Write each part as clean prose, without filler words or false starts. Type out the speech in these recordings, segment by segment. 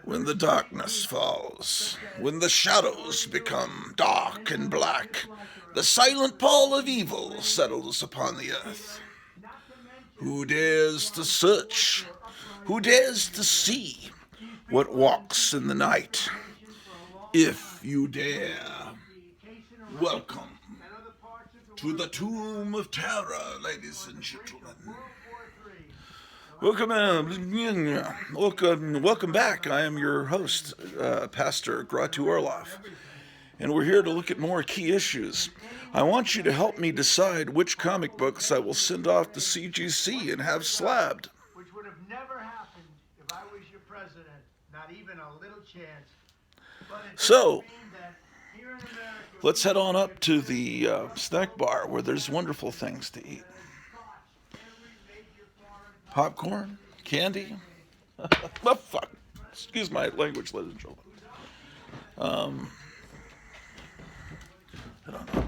When the darkness falls, when the shadows become dark and black, the silent pall of evil settles upon the earth. Who dares to search? Who dares to see what walks in the night? If you dare, welcome to the Tomb of Terror, ladies and gentlemen. Welcome back. I am your host, Pastor Gratu Orloff, and we're here to look at more key issues. I want you to help me decide which comic books I will send off to CGC and have slabbed. Which would have never happened if I was your president. Not even a little chance. So, let's head on up to the snack bar where there's wonderful things to eat. Popcorn, candy. Oh, fuck. Excuse my language, ladies and gentlemen. I don't know.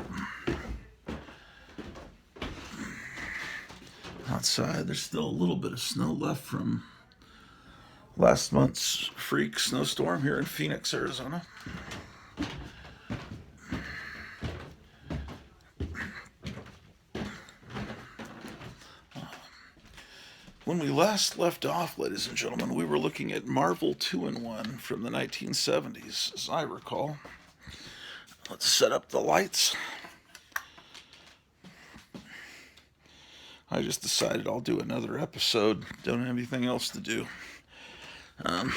Outside, there's still a little bit of snow left from last month's freak snowstorm here in Phoenix, Arizona. When we last left off, ladies and gentlemen, we were looking at Marvel 2-in-1 from the 1970s, as I recall. Let's set up the lights. I just decided I'll do another episode. Don't have anything else to do. And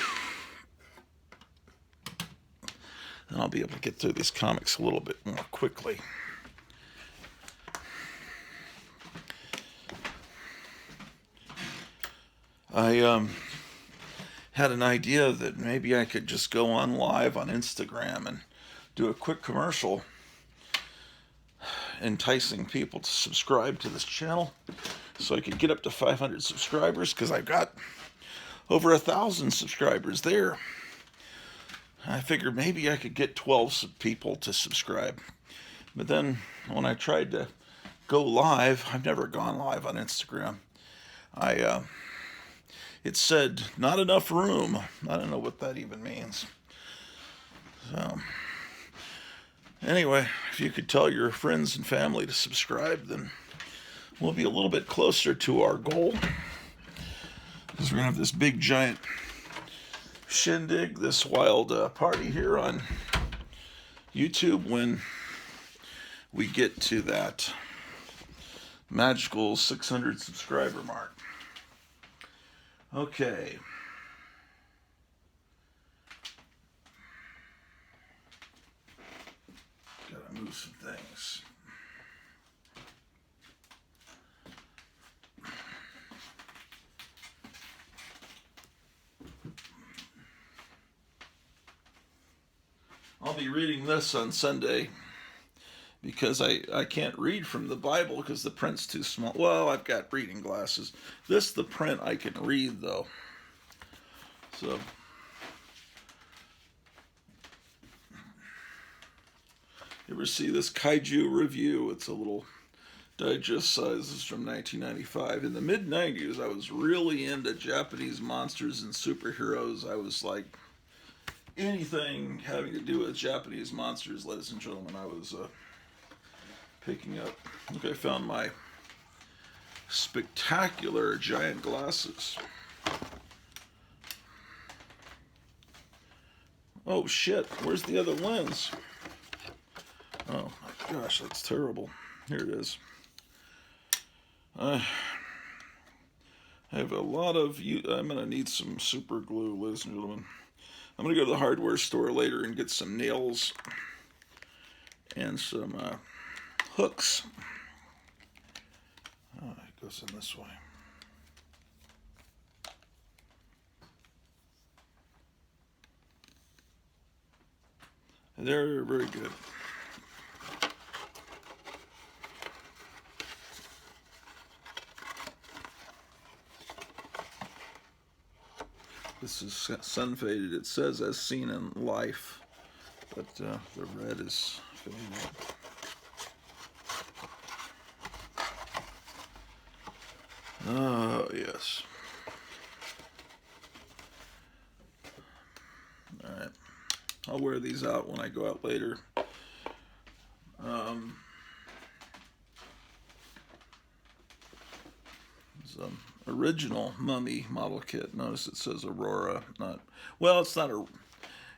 I'll be able to get through these comics a little bit more quickly. I had an idea that maybe I could just go on live on Instagram and do a quick commercial enticing people to subscribe to this channel so I could get up to 500 subscribers, because I've got over 1,000 subscribers there. I figured maybe I could get 12 people to subscribe. But then when I tried to go live, I've never gone live on Instagram, it said not enough room. I don't know what that even means. So anyway, if you could tell your friends and family to subscribe, then we'll be a little bit closer to our goal. Because we're going to have this big giant shindig, this wild party here on YouTube when we get to that magical 600 subscriber mark. Okay. Gotta move some things. I'll be reading this on Sunday because I can't read from the Bible because the print's too small. Well, I've got reading glasses. The print I can read, though. So, you ever see this Kaiju Review? It's a little digest size. It's from 1995. In the mid-90s, I was really into Japanese monsters and superheroes. I was like, anything having to do with Japanese monsters, ladies and gentlemen, I was picking up. Look, I found my spectacular giant glasses. Oh shit, where's the other lens? Oh my gosh, that's terrible. Here it is. I have a lot of I'm going to need some super glue, ladies and gentlemen. I'm going to go to the hardware store later and get some nails and some hooks. Oh, it goes in this way. They're very good. This is sun faded. It says as seen in life, but the red is fading out. Oh, yes. I'll wear these out when I go out later. It's an original Mummy model kit. Notice it says Aurora. Not well. It's not a.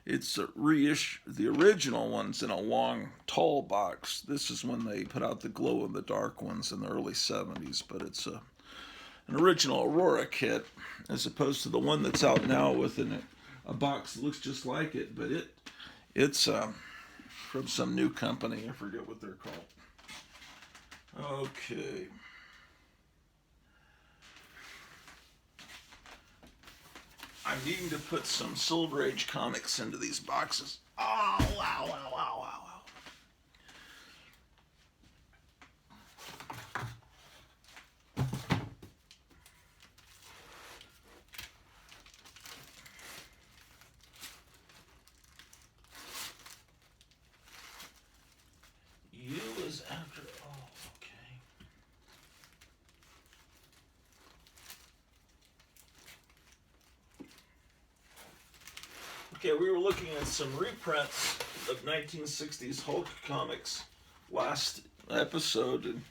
It's a reissue. The original one's in a long, tall box. This is when they put out the glow-in-the-dark ones in the early '70s. But it's an original Aurora kit, as opposed to the one that's out now with a box that looks just like it. But it's from some new company. I forget what they're called. Okay. I'm needing to put some Silver Age comics into these boxes. Oh, wow, wow, wow, wow, wow. You is after, oh, okay. Okay, we were looking at some reprints of 1960s Hulk comics last episode, and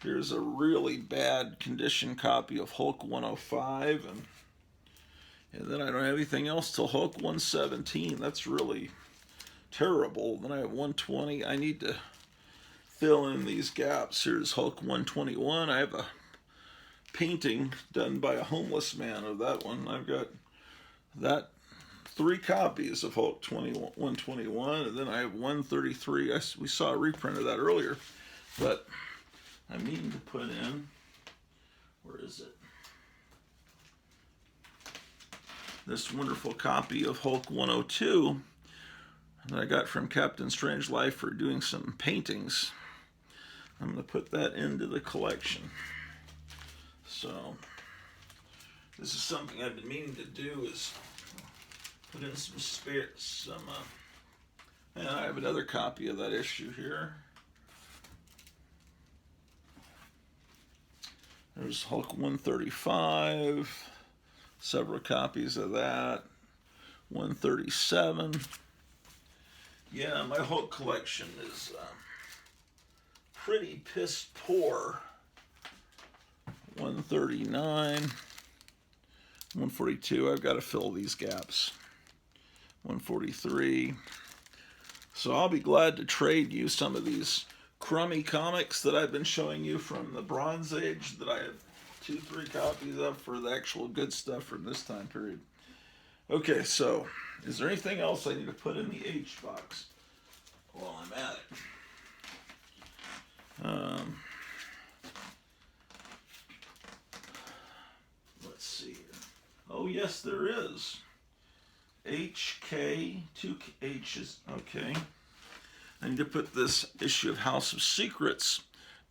here's a really bad condition copy of Hulk 105, and then I don't have anything else till Hulk 117. That's really terrible. Then I have 120. I need to fill in these gaps. Here's Hulk 121. I have a painting done by a homeless man of that one. I've got that 3 copies of Hulk 121, and then I have 133. We saw a reprint of that earlier, but I'm needing to put in, where is it? This wonderful copy of Hulk 102 that I got from Captain Strangelove for doing some paintings. I'm going to put that into the collection. So this is something I've been meaning to do, is put in some and I have another copy of that issue here. There's Hulk 135, several copies of that. 137. Yeah, my Hulk collection is pretty piss poor. 139. 142. I've got to fill these gaps. 143. So I'll be glad to trade you some of these crummy comics that I've been showing you from the Bronze Age that I have 2-3 copies of for the actual good stuff from this time period. Okay, so is there anything else I need to put in the H box while I'm at it? Let's see here. Oh, yes, there is. HK, 2 H's. Okay. I need to put this issue of House of Secrets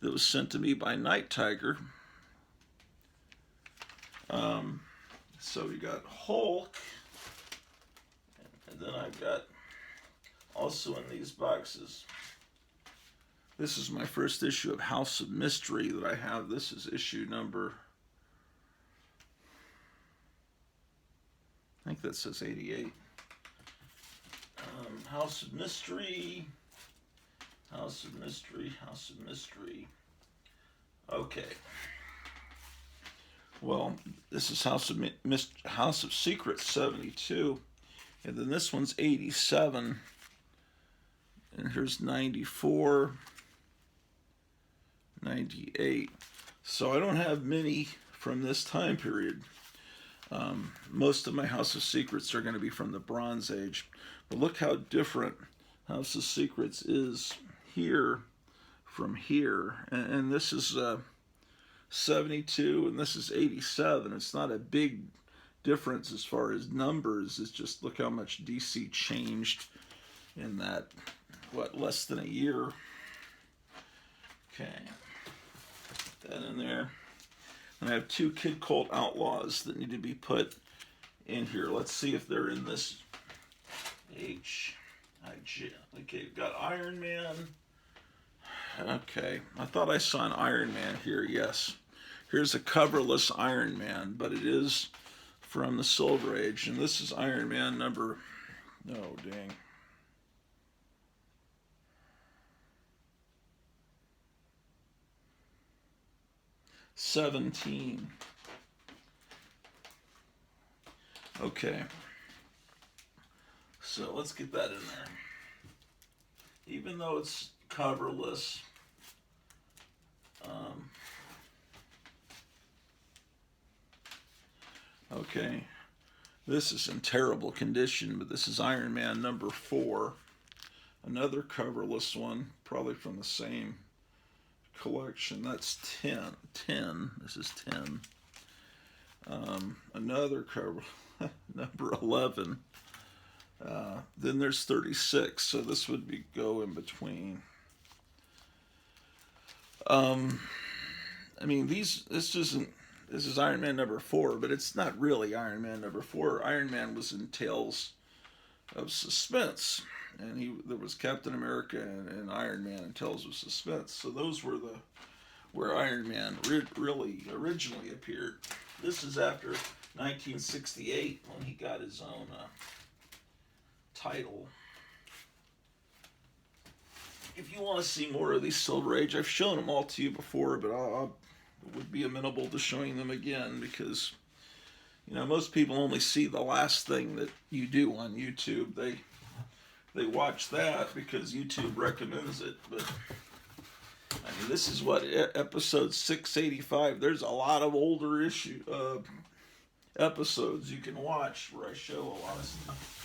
that was sent to me by Night Tiger. So we got Hulk, and then I've got also in these boxes. This is my first issue of House of Mystery that I have. This is issue number, I think that says 88. House of Mystery. House of Mystery. House of Mystery. Okay. Well, this is House of Secrets 72. And then this one's 87. And here's 94. 98. So I don't have many from this time period. Most of my House of Secrets are going to be from the Bronze Age. But look how different House of Secrets is here from here. And this is 72 and this is 87. It's not a big difference as far as numbers. It's just look how much DC changed in that, less than a year. Okay. Put that in there. And I have 2 Kid Colt Outlaws that need to be put in here. Let's see if they're in this H-I-G. Okay, we've got Iron Man. Okay, I thought I saw an Iron Man here, yes. Here's a coverless Iron Man, but it is from the Silver Age. And this is Iron Man number No, dang. $17. Okay. So let's get that in there. Even though it's coverless, okay. This is in terrible condition, but this is Iron Man number 4. Another coverless one, probably from the same collection. That's 10. 10. This is 10. Another cover, number 11. Then there's 36, so this would go in between. I mean, this is Iron Man number 4, but it's not really Iron Man number 4. Iron Man was in Tales of Suspense, and there was Captain America and Iron Man in Tales of Suspense. So those were where Iron Man really originally appeared. This is after 1968 when he got his own title. If you want to see more of these Silver Age, I've shown them all to you before, but I would be amenable to showing them again because, most people only see the last thing that you do on YouTube. They watch that because YouTube recommends it, but I mean, this is what, episode 685. There's a lot of older episodes you can watch where I show a lot of stuff.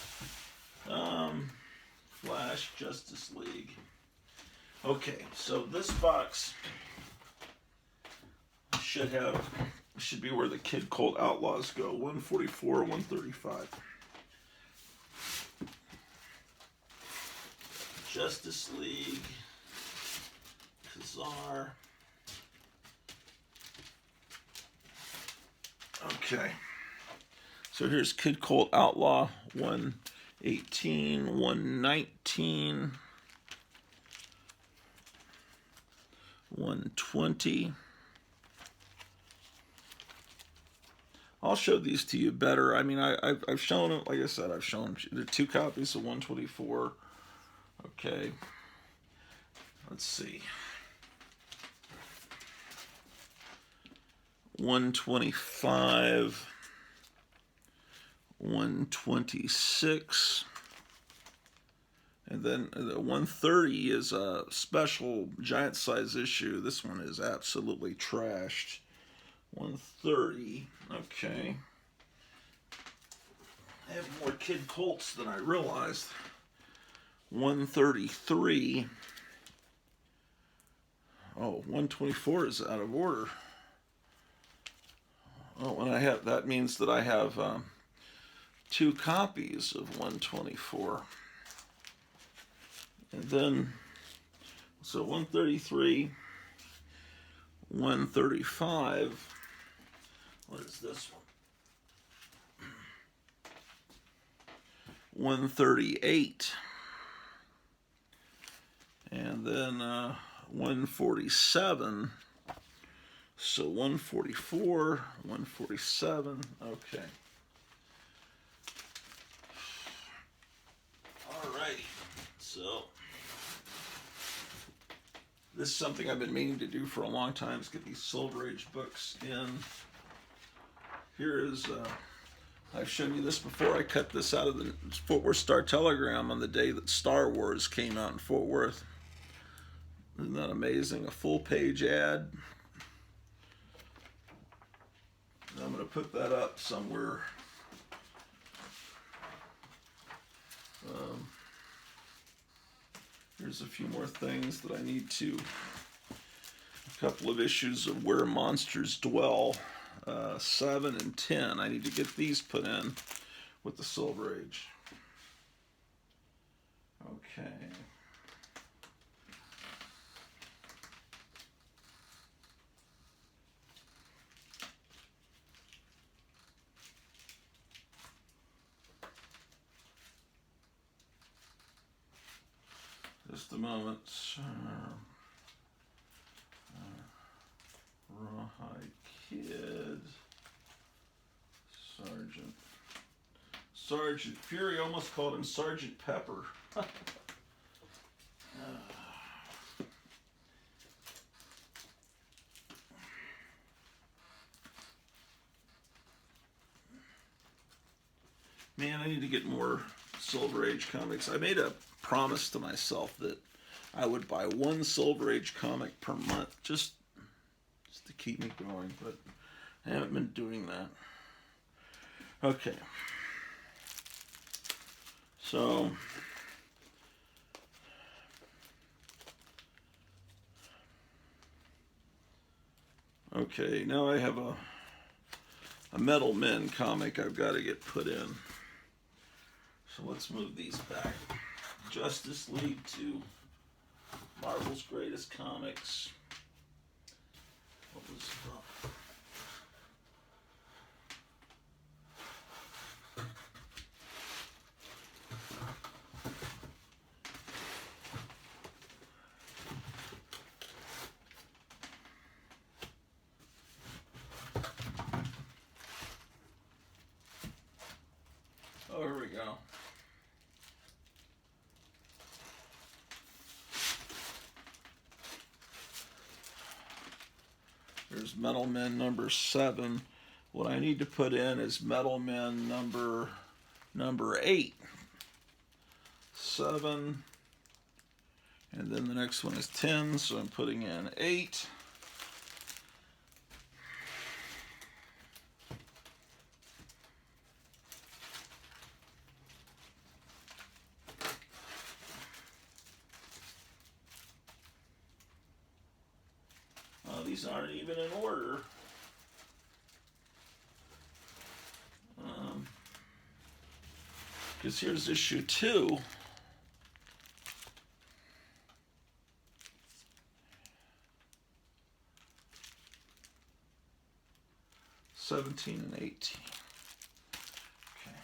Flash, Justice League. Okay, so this box should be where the Kid Colt Outlaws go. 144, 135. Justice League. Kazar. Okay. So here's Kid Colt Outlaw 118, 119, 120. I'll show these to you better. I mean, I've shown them, like I said, I've shown them. There are 2 copies of 124. Okay. Let's see. 125. 126. And then the 130 is a special giant size issue. This one is absolutely trashed. 130. Okay. I have more Kid Colts than I realized. 133. Oh, 124 is out of order. Oh, and that means that I have 2 copies of 124. And then, so 133, 135. What is this one? 138. And then 147. So 144, 147. Okay. Alrighty. So this is something I've been meaning to do for a long time, is get these Silver Age books in. Here is, I've shown you this before. I cut this out of the Fort Worth Star-Telegram on the day that Star Wars came out in Fort Worth. Isn't that amazing? A full-page ad. I'm going to put that up somewhere. Here's a few more things that I need to. A couple of issues of Where Monsters Dwell. 7 and 10. I need to get these put in with the Silver Age. Okay. Just a moment. Rawhide Kid. Sergeant Fury almost called him Sergeant Pepper. Man, I need to get more Silver Age comics. I made a promise to myself that I would buy one Silver Age comic per month just to keep me going, but I haven't been doing that. Okay. So, okay, now I have a Metal Men comic I've got to get put in. So let's move these back. Justice League to Marvel's Greatest Comics. What was Oh, here we go. There's Metal Men number 7. What I need to put in is Metal Men number 8. 7. And then the next one is 10, so I'm putting in 8. These aren't even in order. Because here's issue 2. '17 and 18. Okay.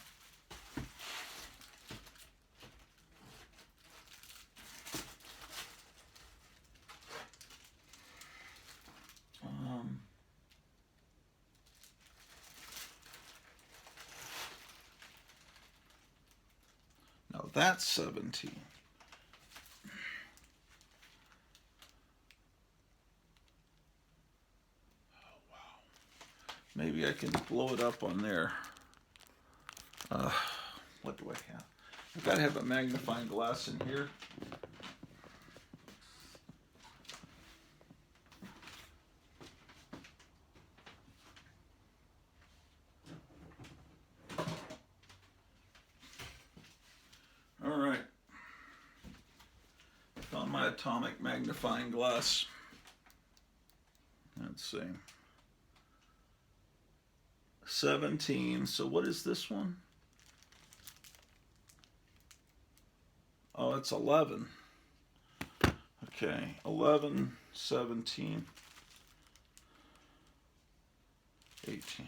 Now that's 17. Maybe I can blow it up on there. What do I have? I've got to have a magnifying glass in here. All right. Found my atomic magnifying glass. Let's see. 17. So what is this one? Oh, it's 11. Okay, 11, 17, 18.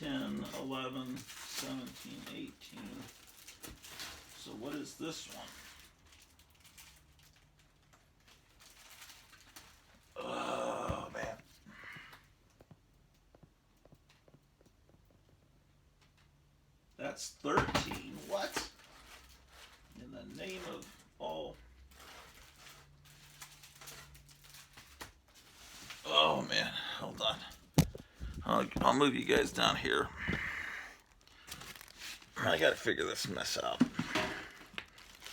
$10, 11, 17, 18. So what is this one? Oh, man. That's 13. What? In the name of all. Oh, man. Hold on. I'll move you guys down here. I gotta figure this mess out.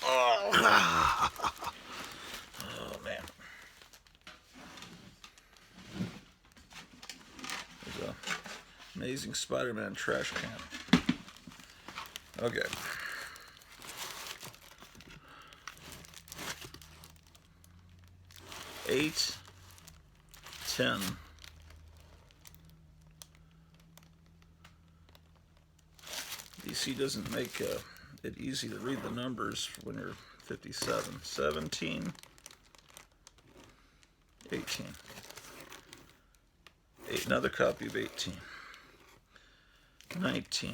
Oh, oh man. There's an Amazing Spider-Man trash can. Okay. Eight, 10. DC doesn't make it easy to read the numbers when you're 57. 17, 18. Another copy of 18. 19.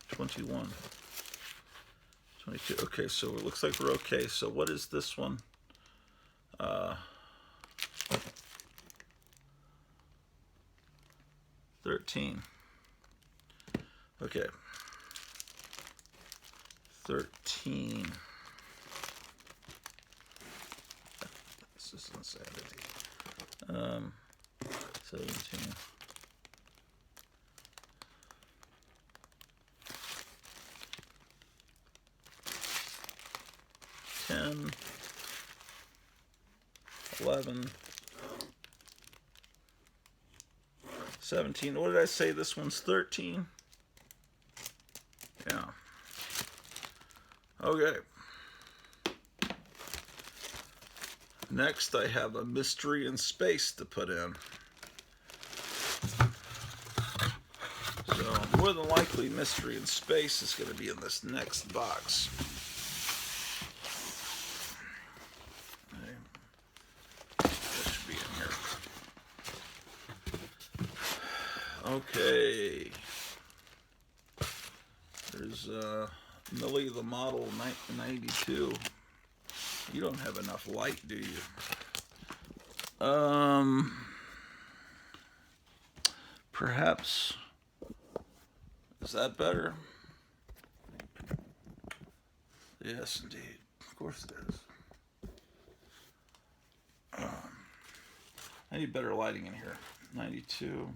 21. 22. Okay, so it looks like we're okay. So what is this one? Uh, 13. Okay. 13. This is insanity. 17. 10. 11. 17. What did I say? This one's 13? Yeah. Okay. Next, I have a mystery in space to put in. So, more than likely, mystery in space is going to be in this next box. Okay. That should be in here. Okay. There's Millie the Model 92. You don't have enough light, do you? Perhaps. Is that better? Yes, indeed. Of course it is. I need better lighting in here. 92.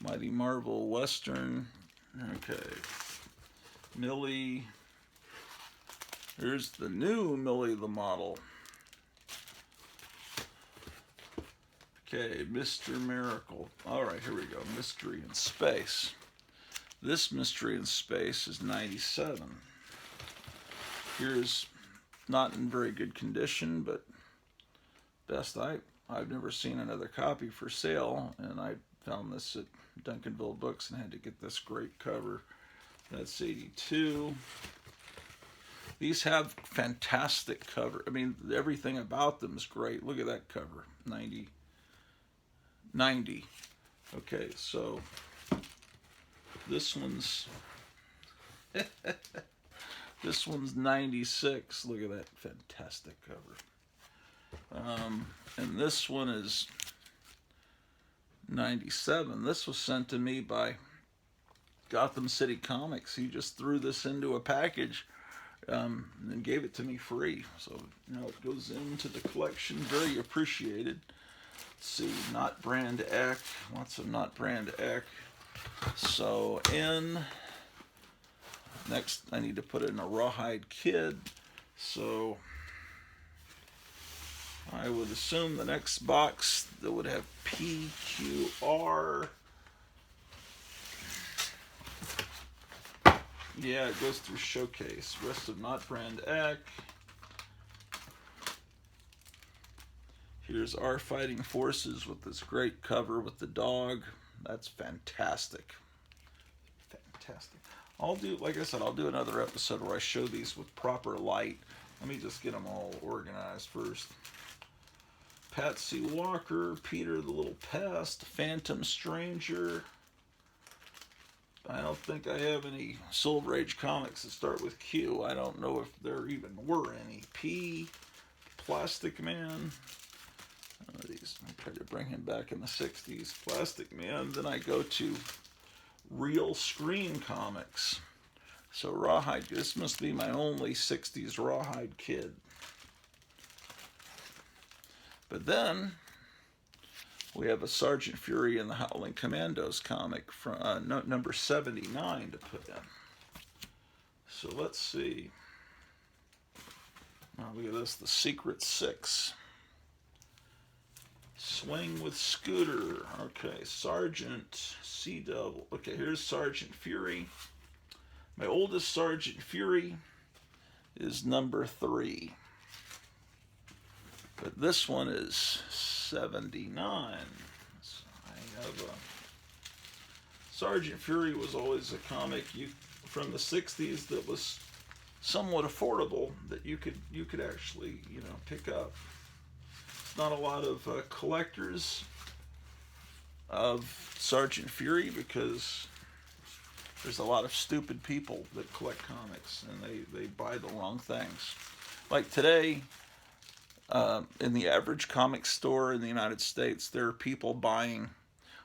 Mighty Marvel Western. Okay. Millie. Here's the new Millie the Model. Okay, Mr. Miracle. Alright, here we go. Mystery in Space. This Mystery in Space is 97. Here's not in very good condition, but best I've never seen another copy for sale, and I found this at Duncanville Books and had to get this great cover. That's 82. These have fantastic cover. I mean, everything about them is great. Look at that cover. 90. Okay, so this one's this one's 96. Look at that fantastic cover. And this one is 97. This was sent to me by Gotham City Comics. He just threw this into a package and gave it to me free. So now it goes into the collection. Very appreciated. Let's see, Not Brand Eck. Lots of Not Brand Eck. So next I need to put in a Rawhide Kid. So I would assume the next box that would have PQR. Yeah, it goes through Showcase. Rest of Not Brand Eck. Here's Our Fighting Forces with this great cover with the dog. That's fantastic. Fantastic. I'll do, like I said, I'll do another episode where I show these with proper light. Let me just get them all organized first. Patsy Walker, Peter the Little Pest, Phantom Stranger. I don't think I have any Silver Age comics that start with Q. I don't know if there even were any. P, Plastic Man. These, I tried to bring him back in the 60s. Plastic Man. Then I go to Real Screen Comics. So Rawhide, this must be my only 60s Rawhide Kid. But then we have a Sergeant Fury and the Howling Commandos comic from number 79 to put in. So let's see. Now look at this, The Secret Six. Swing with Scooter. Okay, Sergeant Sea Devil. Okay, here's Sergeant Fury. My oldest Sergeant Fury is number 3. But this one is 79. So I have Sergeant Fury was always a comic from the 60s that was somewhat affordable that you could actually, pick up. Not a lot of collectors of Sergeant Fury because there's a lot of stupid people that collect comics and they buy the wrong things. Like today, In the average comic store in the United States, there are people buying.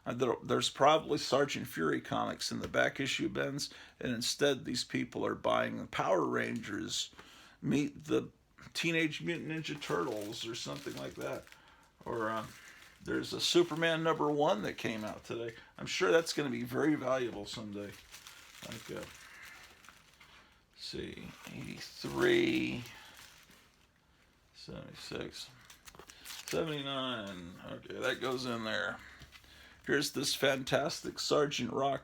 There's probably Sergeant Fury comics in the back issue bins, and instead these people are buying Power Rangers, Meet the Teenage Mutant Ninja Turtles, or something like that. Or there's a Superman #1 that came out today. I'm sure that's going to be very valuable someday. Like, see, 83, 76, 79. Okay, that goes in there. Here's this fantastic Sergeant Rock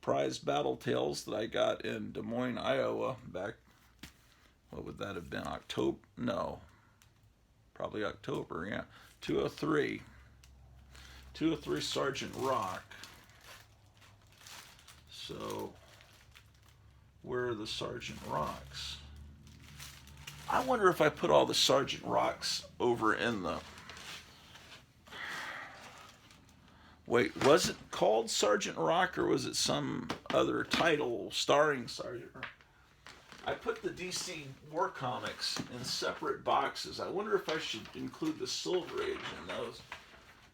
prize Battle Tales that I got in Des Moines, Iowa, back, what would that have been, October? No, probably October, yeah. 203 Sergeant Rock. So, where are the Sergeant Rocks? I wonder if I put all the Sergeant Rocks over in the... Wait, was it called Sergeant Rock, or was it some other title starring Sergeant Rock? I put the DC War Comics in separate boxes. I wonder if I should include the Silver Age in those.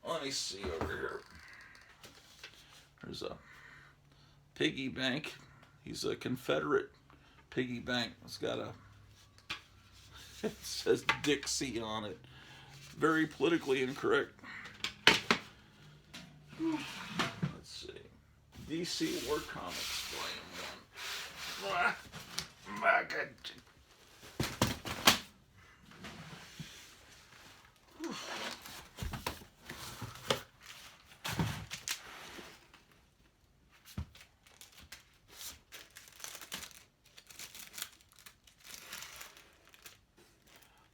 Let me see over here. There's a piggy bank. He's a Confederate piggy bank. It's got a... It says Dixie on it. Very politically incorrect. Let's see. DC War Comics Volume 1.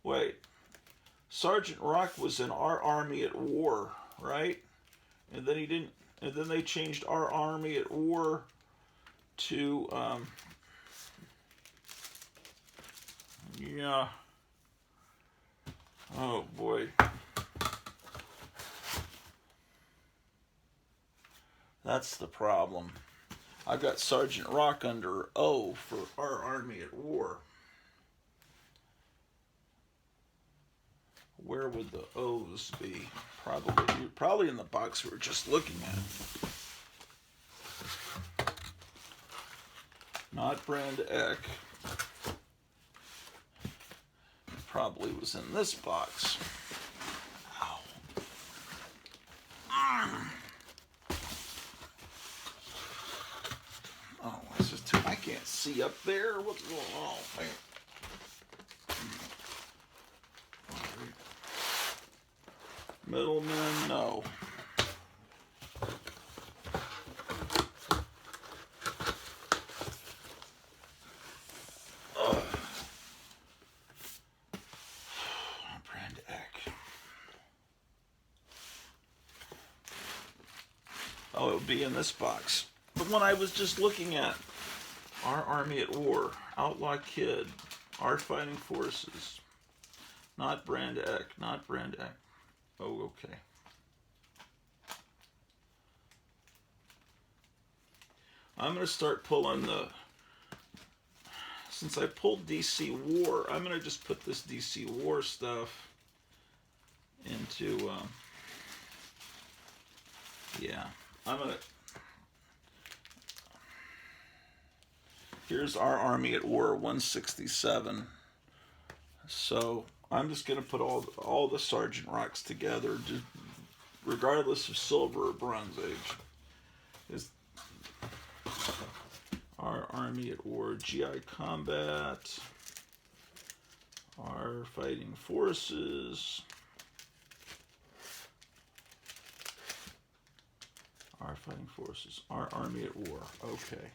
Wait. Sergeant Rock was in Our Army at War, right? And then he didn't. And then they changed Our Army at War to yeah. Oh boy. That's the problem. I got Sergeant Rock under O for Our Army at War. Where would the O's be? Probably in the box we were just looking at. Not Brand Eck. Probably was in this box. Ow. Oh, this is too... I can't see up there. What's going on? Middleman, no. Brand Eck. Oh, it would be in this box. The one I was just looking at. Our Army at War. Outlaw Kid. Our Fighting Forces. Not Brand Eck. Not Brand Eck. Oh, okay. I'm going to start pulling the... Since I pulled DC War, I'm going to just put this DC War stuff into... yeah. I'm going to... Here's Our Army at War 167. So... I'm just going to put all the Sergeant Rocks together, just regardless of Silver or Bronze Age. Is Our Army at War, GI Combat, Our Fighting Forces, Our Fighting Forces, Our Army at War. Okay.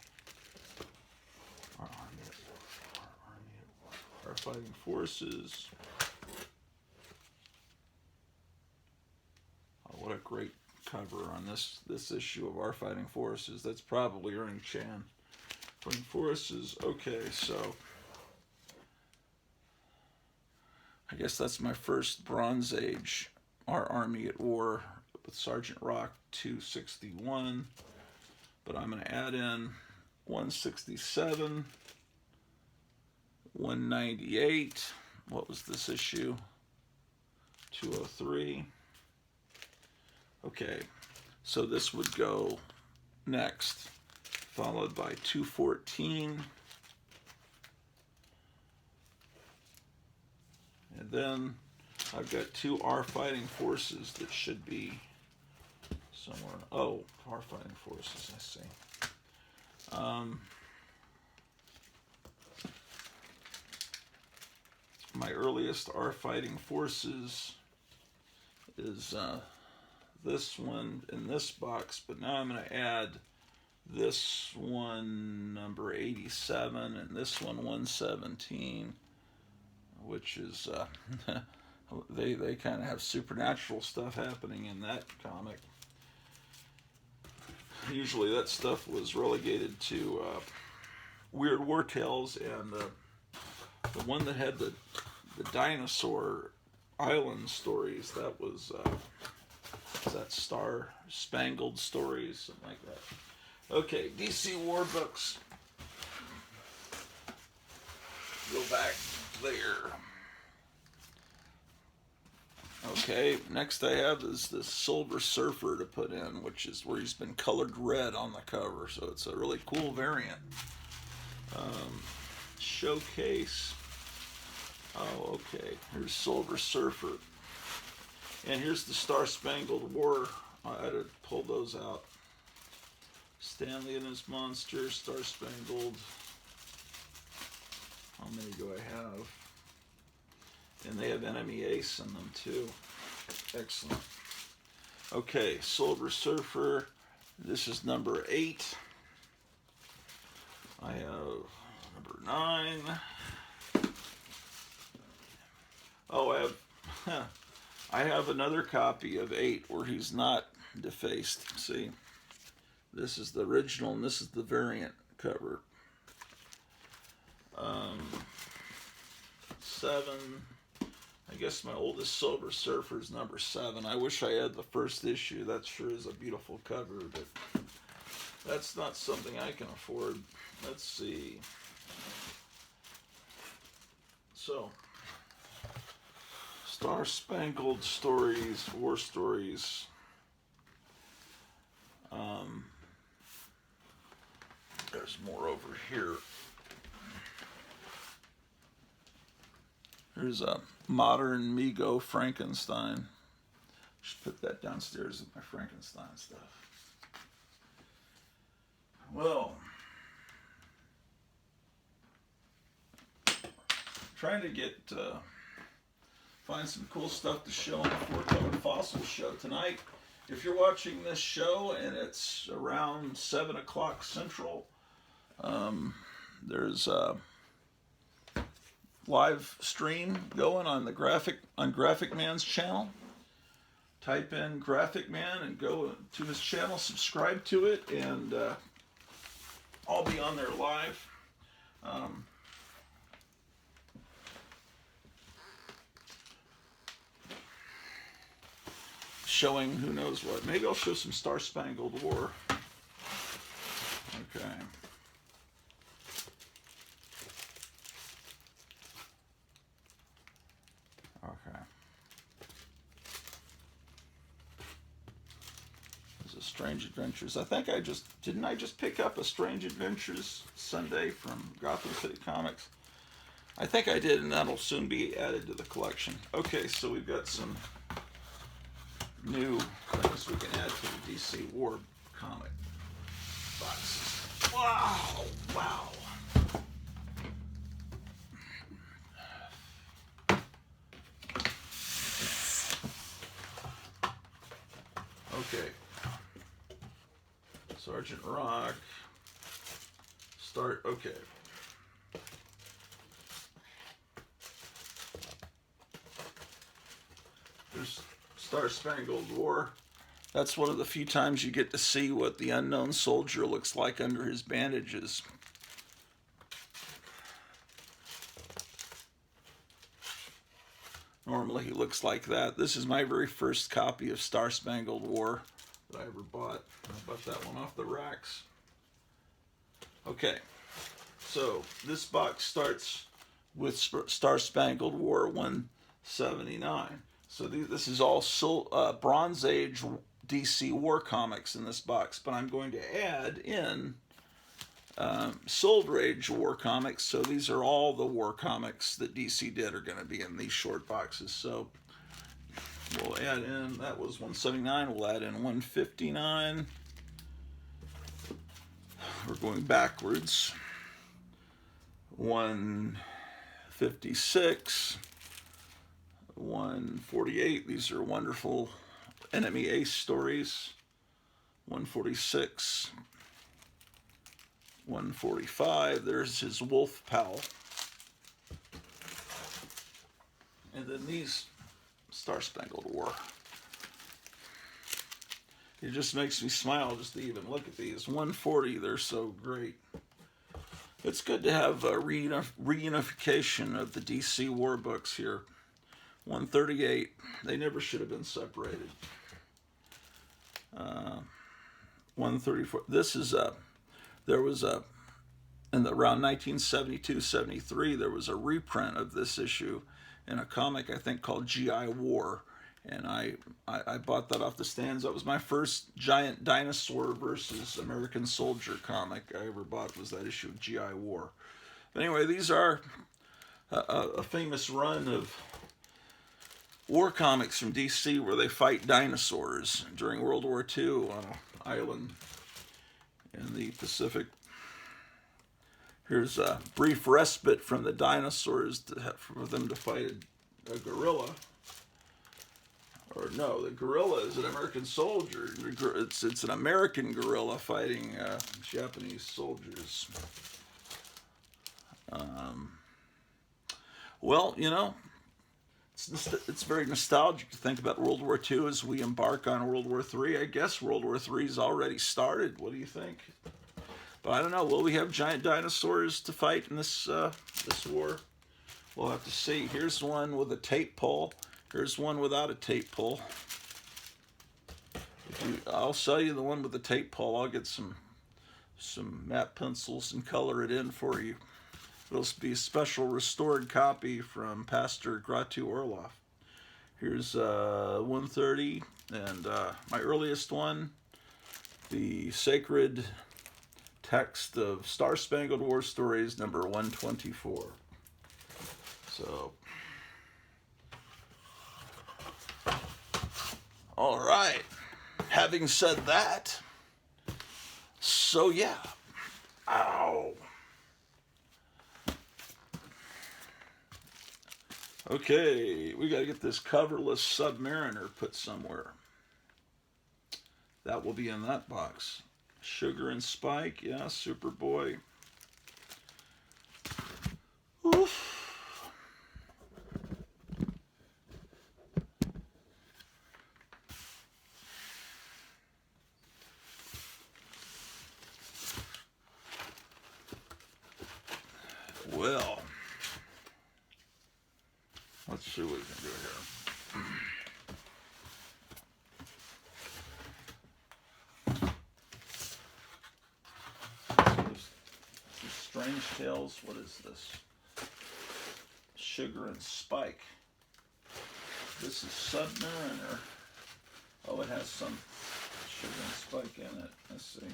Our Army at War, Our Army at War, Our Fighting Forces. What a great cover on this issue of Our Fighting Forces. That's probably Ernie Chan. Fighting Forces. Okay, so I guess that's my first Bronze Age Our Army at War with Sergeant Rock 261. But I'm going to add in 167, 198. What was this issue? 203. Okay, so this would go next, followed by 214. And then I've got two R Fighting Forces that should be somewhere. Oh, R Fighting Forces, I see. My earliest R Fighting Forces is this one in this box, but now I'm going to add this one, number 87, and this one, 117, which is, they kind of have supernatural stuff happening in that comic. Usually that stuff was relegated to Weird War Tales, and the one that had the dinosaur island stories, that was that Star Spangled Stories, something like that. Okay, DC War books. Go back there. Okay, next I have is the Silver Surfer to put in, which is where he's been colored red on the cover, so it's a really cool variant. Showcase. Oh, okay. Here's Silver Surfer. And here's the Star Spangled War. I had to pull those out. Stanley and his monster, Star Spangled. How many do I have? And they have Enemy Ace in them too. Excellent. Okay, Silver Surfer. This is number 8. I have number 9. Oh, I have another copy of 8 where he's not defaced. See, this is the original and this is the variant cover. 7. I guess my oldest Silver Surfer is number 7. I wish I had the first issue. That sure is a beautiful cover, but that's not something I can afford. Let's see. So, Star Spangled Stories, War Stories. There's more over here. Here's a modern Mego Frankenstein. Should put that downstairs with my Frankenstein stuff. Well, trying to get find some cool stuff to show on the Four-Toed Fossil show tonight. If you're watching this show and it's around 7 o'clock Central, there's a live stream going on the Graphic Man's channel. Type in Graphic Man and go to his channel, subscribe to it, and I'll be on there live. Showing who knows what. Maybe I'll show some Star Spangled War. Okay. Okay. There's a Strange Adventures. I think didn't I just pick up a Strange Adventures Sunday from Gotham City Comics? I think I did, and that'll soon be added to the collection. Okay, so we've got some new things we can add to the DC War comic boxes. Wow, wow. Okay. Sergeant Rock. Okay. There's Star Spangled War. That's one of the few times you get to see what the unknown soldier looks like under his bandages. Normally he looks like that. This is my very first copy of Star Spangled War that I ever bought. I bought that one off the racks. Okay, so this box starts with Star Spangled War 179. So this is all Bronze Age DC War comics in this box, but I'm going to add in Silver Age War comics. So these are all the war comics that DC did are going to be in these short boxes. So we'll add in, that was 179, we'll add in 159. We're going backwards. 156. 148, these are wonderful Enemy Ace stories. 146. 145, there's his wolf pal. And then these, Star Spangled War. It just makes me smile just to even look at these. 140, they're so great. It's good to have a reunification of the DC war books here. 138, they never should have been separated. 134, this is there was around 1972-73, there was a reprint of this issue in a comic I think called G.I. War. And I bought that off the stands. That was my first giant dinosaur versus American soldier comic I ever bought, was that issue of G.I. War. But anyway, these are a famous run of war comics from DC where they fight dinosaurs during World War II on an island in the Pacific. Here's a brief respite from the dinosaurs for them to fight a gorilla. Or no, the gorilla is an American soldier. It's an American gorilla fighting Japanese soldiers. Well, you know, it's very nostalgic to think about World War II as we embark on World War III. I guess World War III's already started. What do you think? But I don't know. Will we have giant dinosaurs to fight in this war? We'll have to see. Here's one with a tape pull. Here's one without a tape pull. I'll sell you the one with the tape pull. I'll get some matte pencils and color it in for you. It'll be a special restored copy from Pastor Gratu Orloff. Here's 130, and my earliest one, the sacred text of Star Spangled War Stories, number 124. So, all right. Having said that, so yeah. Ow. Okay, we got to get this coverless Submariner put somewhere. That will be in that box. Sugar and Spike, yeah, Superboy. Oof. Well, let's see what we can do here. Strange Tales, what is this? Sugar and Spike. This is Submariner. Oh, it has some sugar and spike in it. Let's see.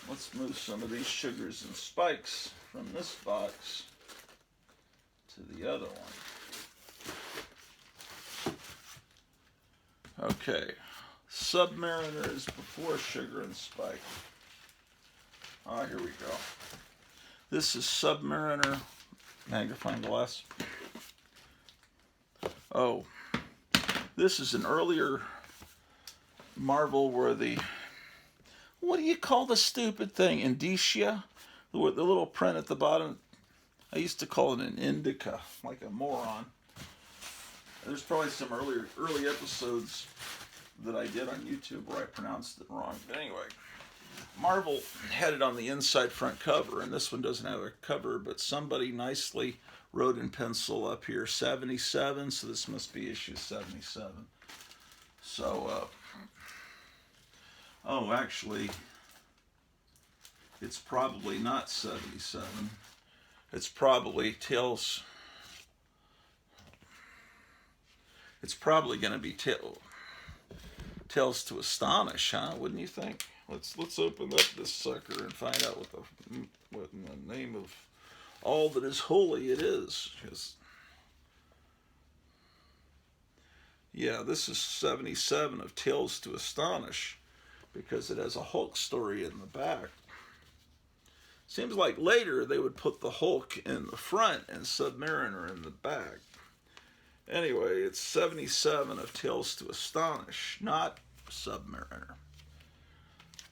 Let's move some of these sugars and spikes from this box to the other one. Okay. Submariner is before Sugar and Spike. Ah, here we go. This is Submariner. Magnifying glass. Oh. This is an earlier Marvel where the... What do you call the stupid thing? Indicia? The little print at the bottom. I used to call it an indica, like a moron. There's probably some early episodes that I did on YouTube where I pronounced it wrong. But anyway, Marvel had it on the inside front cover, and this one doesn't have a cover, but somebody nicely wrote in pencil up here 77, so this must be issue 77. So, oh, actually, it's probably not 77. It's probably Tales It's probably going to be Tales to Astonish, huh? Wouldn't you think? Let's open up this sucker and find out what in the name of all that is holy it is. 'Cause, yeah, this is 77 of Tales to Astonish because it has a Hulk story in the back. Seems like later they would put the Hulk in the front and Submariner in the back. Anyway, it's 77 of Tales to Astonish, not Submariner.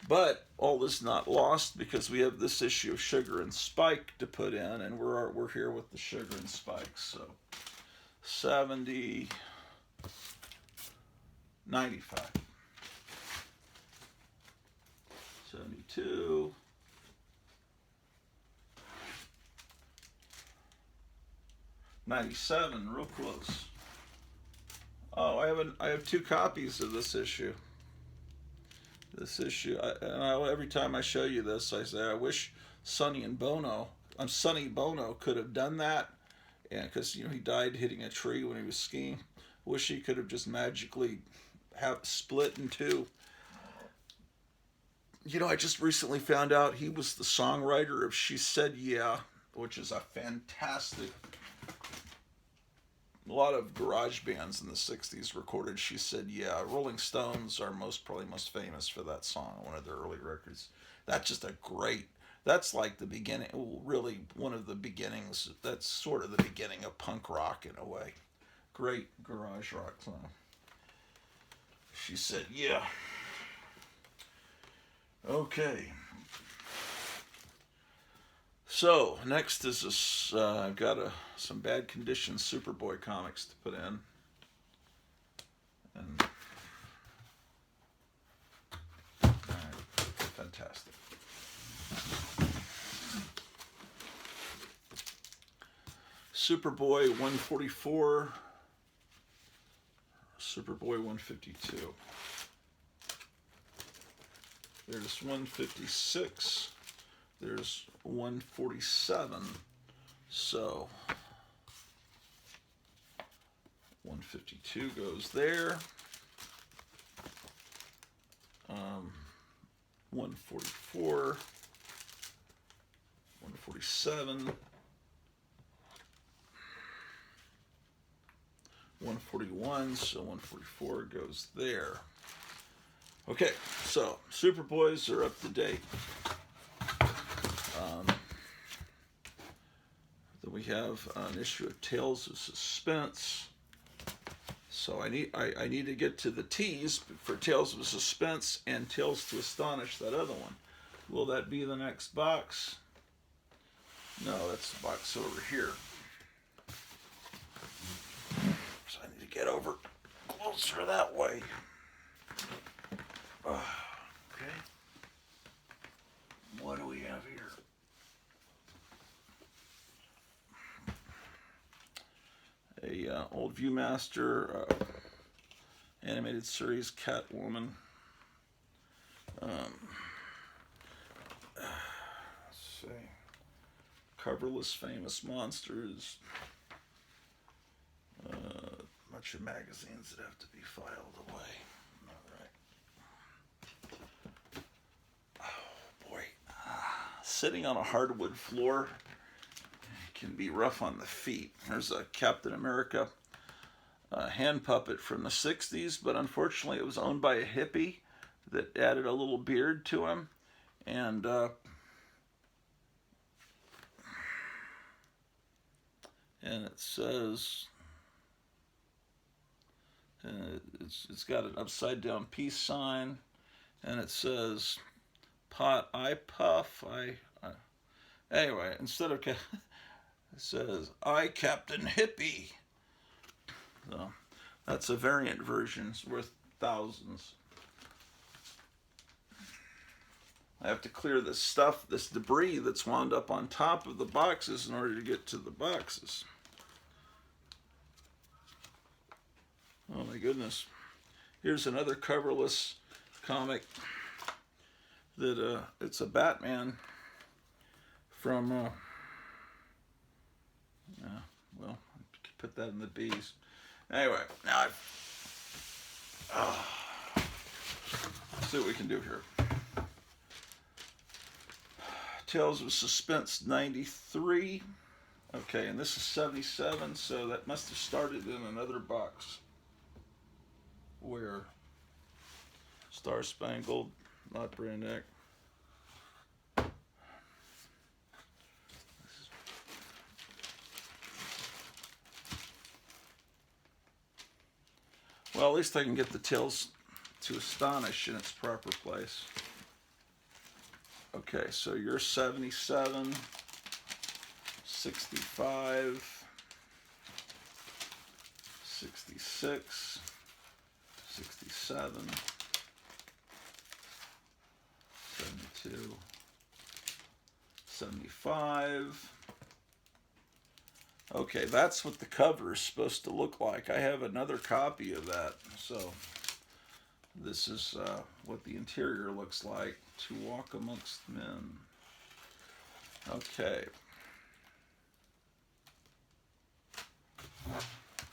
But all is not lost because we have this issue of Sugar and Spike to put in, and we're here with the Sugar and Spike. So 70, 95, 72, 97, real close. Oh, I have two copies of this issue. Every time I show you this, I say I wish Sonny Bono could have done that, and because he died hitting a tree when he was skiing. Wish he could have just magically have split in two. I just recently found out he was the songwriter of She Said Yeah, which is a fantastic. A lot of garage bands in the 60s recorded She Said Yeah. Rolling Stones are probably most famous for that song, one of their early records. That's like the beginning, really one of the beginnings. That's sort of the beginning of punk rock in a way. Great garage rock song. She Said Yeah. Okay. So next is this. I've got some Bad Condition Superboy comics to put in, and fantastic. Superboy 144, Superboy 152. There's 156. There's 147. So 152 goes there. 144. 147. 141. So 144 goes there. Okay, so Superboys are up to date. Then we have an issue of Tales of Suspense. So I need to get to the T's for Tales of Suspense and Tales to Astonish, that other one. Will that be the next box? No, that's the box over here. So I need to get over closer that way. Okay. What do we have here? A old Viewmaster animated series Catwoman. Let's see. Coverless Famous Monsters. Bunch of magazines that have to be filed away. Sitting on a hardwood floor can be rough on the feet. There's a Captain America hand puppet from the 60s, but unfortunately it was owned by a hippie that added a little beard to him. And it says, it's got an upside down peace sign, and it says, pot I puff, anyway, instead of it says I Captain Hippie. So that's a variant version. It's worth thousands. I have to clear this stuff, this debris that's wound up on top of the boxes in order to get to the boxes. Oh my goodness. Here's another coverless comic that it's a Batman from well, put that in the B's. Anyway, now let's see what we can do here. Tales of Suspense 93. Okay, and this is 77, so that must have started in another box. Where? Star Spangled, not Brandeck. Well, at least I can get the Tales to Astonish in its proper place. Okay, so you're 77, 65, 66, 67, 72, 75. Okay, that's what the cover is supposed to look like. I have another copy of that, so this is what the interior looks like. To Walk Amongst Men. Okay.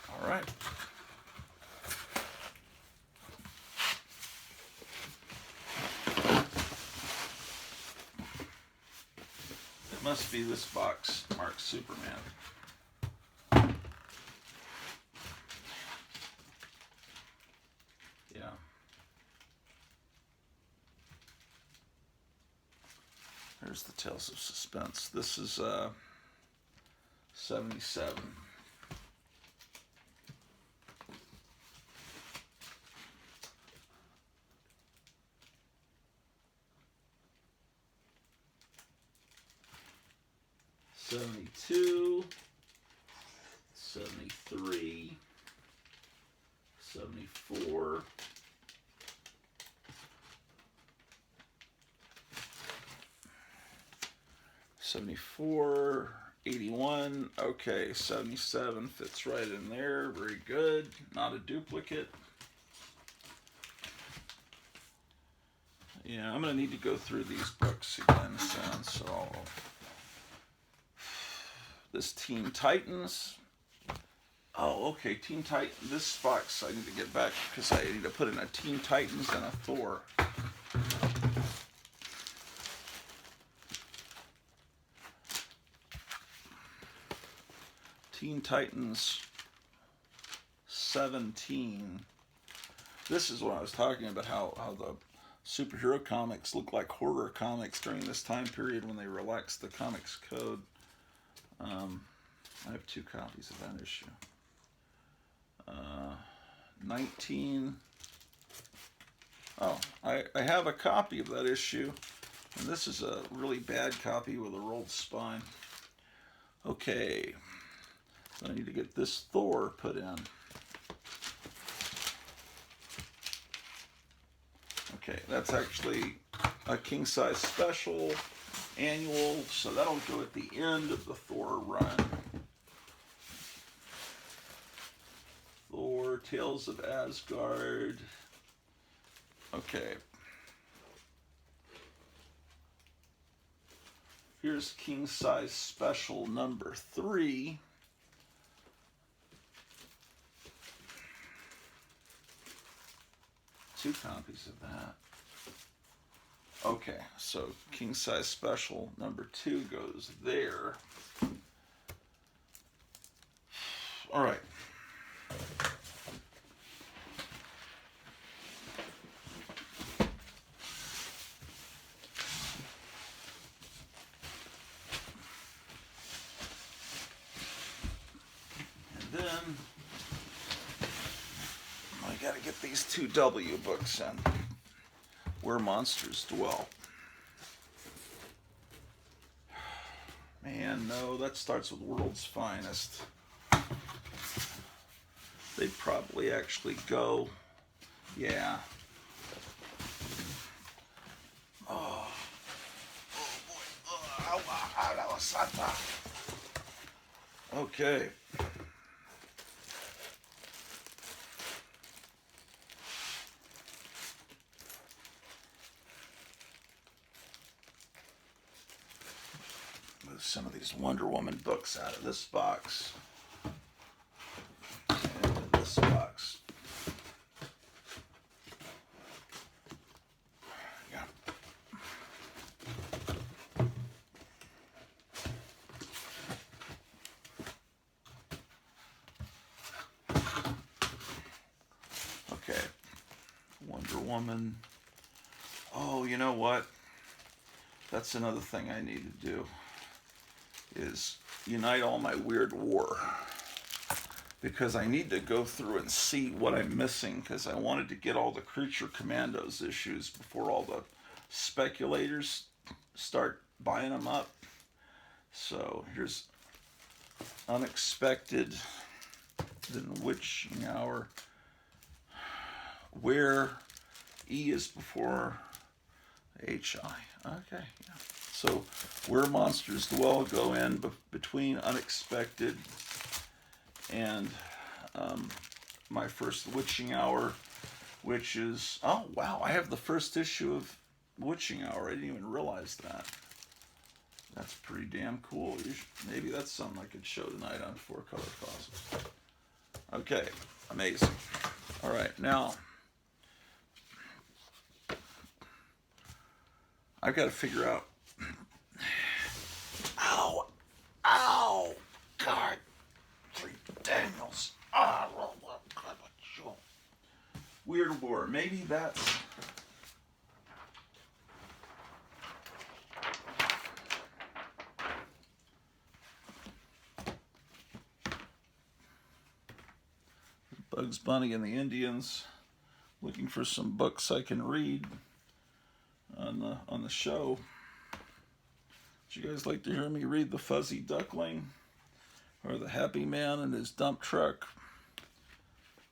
All right. It must be this box marked Superman. Yeah. There's the Tales of Suspense. This is 77. '72, 73, 74, 74, 81, okay, 77 fits right in there, very good, not a duplicate. Yeah, I'm going to need to go through these books again soon, so this Teen Titans. Oh, okay, Teen Titans. This box I need to get back because I need to put in a Teen Titans and a Thor. Teen Titans 17. This is what I was talking about, how the superhero comics look like horror comics during this time period when they relaxed the comics code. I have 2 copies of that issue. 19. Oh, I have a copy of that issue, and this is a really bad copy with a rolled spine. Okay, so I need to get this Thor put in. Okay, that's actually a king-size special annual, so that'll go at the end of the Thor run. Thor, Tales of Asgard. Okay. Here's king-size special number 3. Two copies of that. Okay, so king-size special number 2 goes there. All right. And then I gotta get these 2 W books in. Where Monsters Dwell. Man, no, that starts with World's Finest. They'd probably actually go, yeah. Oh boy. Okay. Move some of these Wonder Woman books out of this box. And this woman. Oh, you know what? That's another thing I need to do, is unite all my weird war. Because I need to go through and see what I'm missing, because I wanted to get all the Creature Commandos issues before all the speculators start buying them up. So here's Unexpected, then Witching Hour, where E is before HI. Okay, yeah. So where monsters dwell, go in between Unexpected and my first Witching Hour, which is, oh wow, I have the first issue of Witching Hour. I didn't even realize that. That's pretty damn cool. Maybe that's something I could show tonight on 4-Color Closets. Okay, amazing. All right, now I've got to figure out. Ow! Ow! God! Three Daniels. Weird War. Maybe that's. Bugs Bunny and the Indians. Looking for some books I can read on the show. Would you guys like to hear me read The Fuzzy Duckling or The Happy Man and His Dump Truck?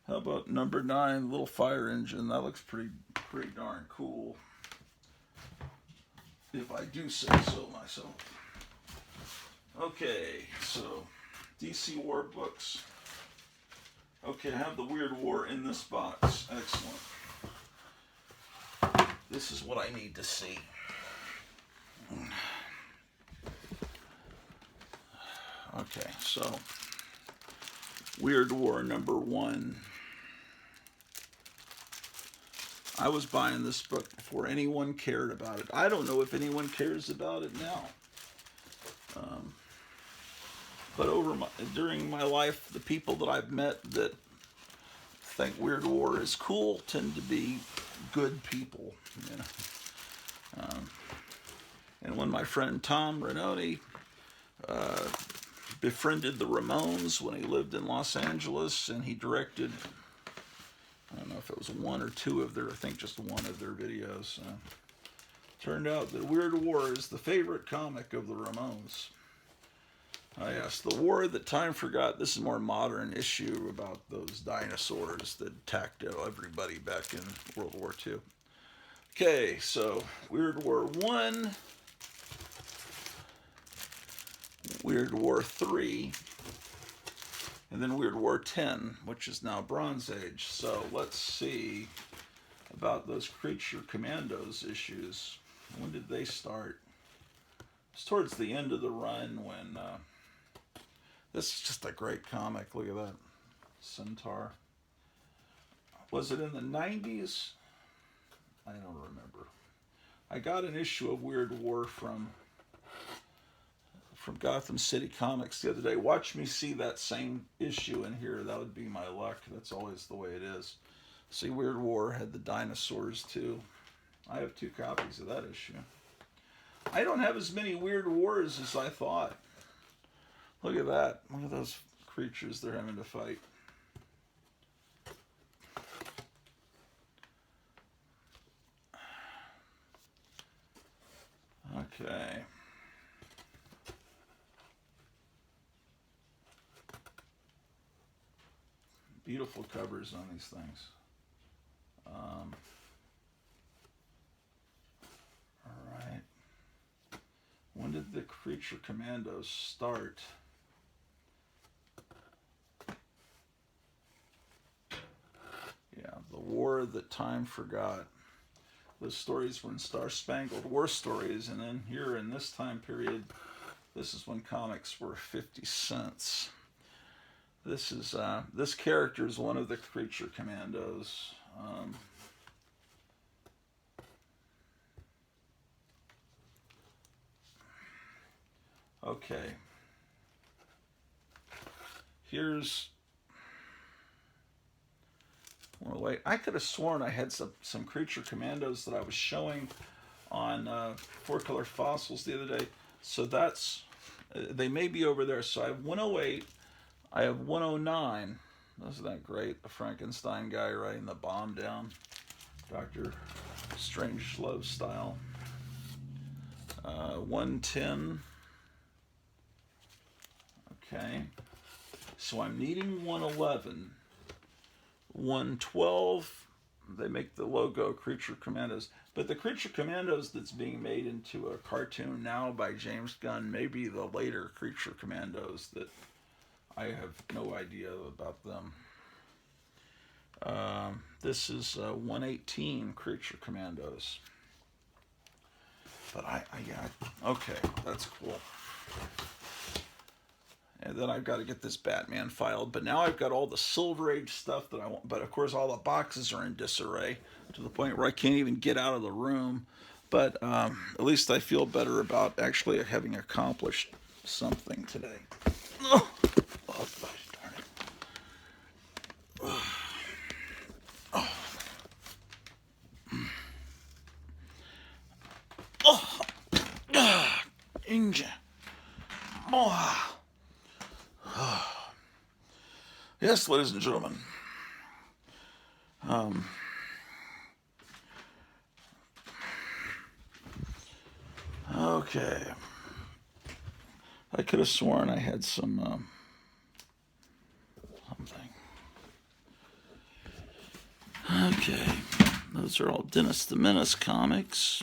How about number 9, Little Fire Engine? That looks pretty darn cool, if I do say so myself. Okay, so DC War books. Okay, I have the Weird War in this box. Excellent. This is what I need to see. Okay, so Weird War number 1. I was buying this book before anyone cared about it. I don't know if anyone cares about it now. But during my life, the people that I've met that think Weird War is cool tend to be good people, you know. And when my friend Tom Renoni befriended the Ramones when he lived in Los Angeles, and he directed, I don't know if it was one or two of their, I think just one of their videos. Turned out that Weird War is the favorite comic of the Ramones. Yes, The War That Time Forgot. This is a more modern issue about those dinosaurs that attacked everybody back in World War II. Okay, so Weird War 1, Weird War 3, and then Weird War 10, which is now Bronze Age. So let's see about those Creature Commandos issues. When did they start? It's towards the end of the run when... this is just a great comic. Look at that. Centaur. Was it in the 90s? I don't remember. I got an issue of Weird War from Gotham City Comics the other day. Watch me see that same issue in here. That would be my luck. That's always the way it is. See, Weird War had the dinosaurs too. I have 2 copies of that issue. I don't have as many Weird Wars as I thought. Look at that. Look at those creatures they're having to fight. Okay. Beautiful covers on these things. All right. When did the Creature Commandos start? Yeah, The War That Time Forgot. Those stories were in Star Spangled War stories, and then here in this time period, this is when comics were 50 cents. This is this character is one of the Creature Commandos. Okay. 108. I could have sworn I had some creature commandos that I was showing on Four Color Fossils the other day. So that's, they may be over there. So I have 108. I have 109. Isn't that great? The Frankenstein guy writing the bomb down. Dr. Strangelove style. 110. Okay. So I'm needing 111. 112. They make the logo Creature Commandos. But the Creature Commandos that's being made into a cartoon now by James Gunn may be the later Creature Commandos that I have no idea about them. This is 118 Creature Commandos. But okay, that's cool. And then I've got to get this Batman filed. But now I've got all the Silver Age stuff that I want. But of course, all the boxes are in disarray to the point where I can't even get out of the room. But at least I feel better about actually having accomplished something today. Oh, gosh darn it. Inja. Yes, ladies and gentlemen. Okay. I could have sworn I had something. Okay. Those are all Dennis the Menace comics.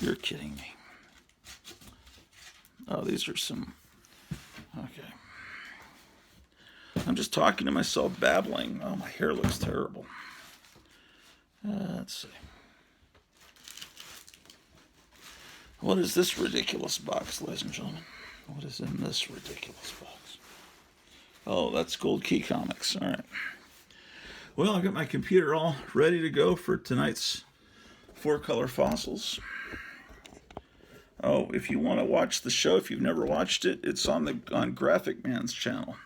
You're kidding me. Oh, these are some. Okay. I'm just talking to myself, babbling. Oh, my hair looks terrible. Let's see. What is this ridiculous box, ladies and gentlemen? What is in this ridiculous box? Oh, that's Gold Key Comics. All right. Well, I've got my computer all ready to go for tonight's Four Color Fossils. Oh, if you want to watch the show, if you've never watched it, it's on Graphic Man's channel.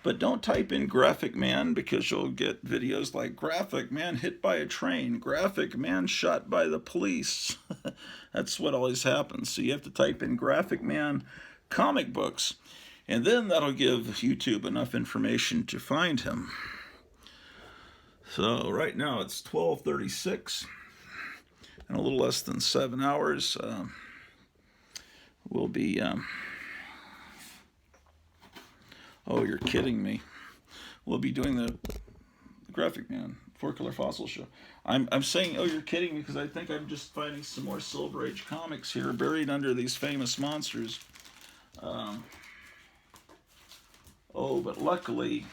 But don't type in Graphic Man because you'll get videos like Graphic Man hit by a train, Graphic Man shot by the police. That's what always happens. So you have to type in Graphic Man comic books, and then that'll give YouTube enough information to find him. So right now it's 12:36, in a little less than 7 hours. We'll be. Oh, you're kidding me. We'll be doing the Graphic Man Four Color Fossil show. I'm saying, oh, you're kidding me, because I think I'm just finding some more Silver Age comics here buried under these famous monsters. But luckily,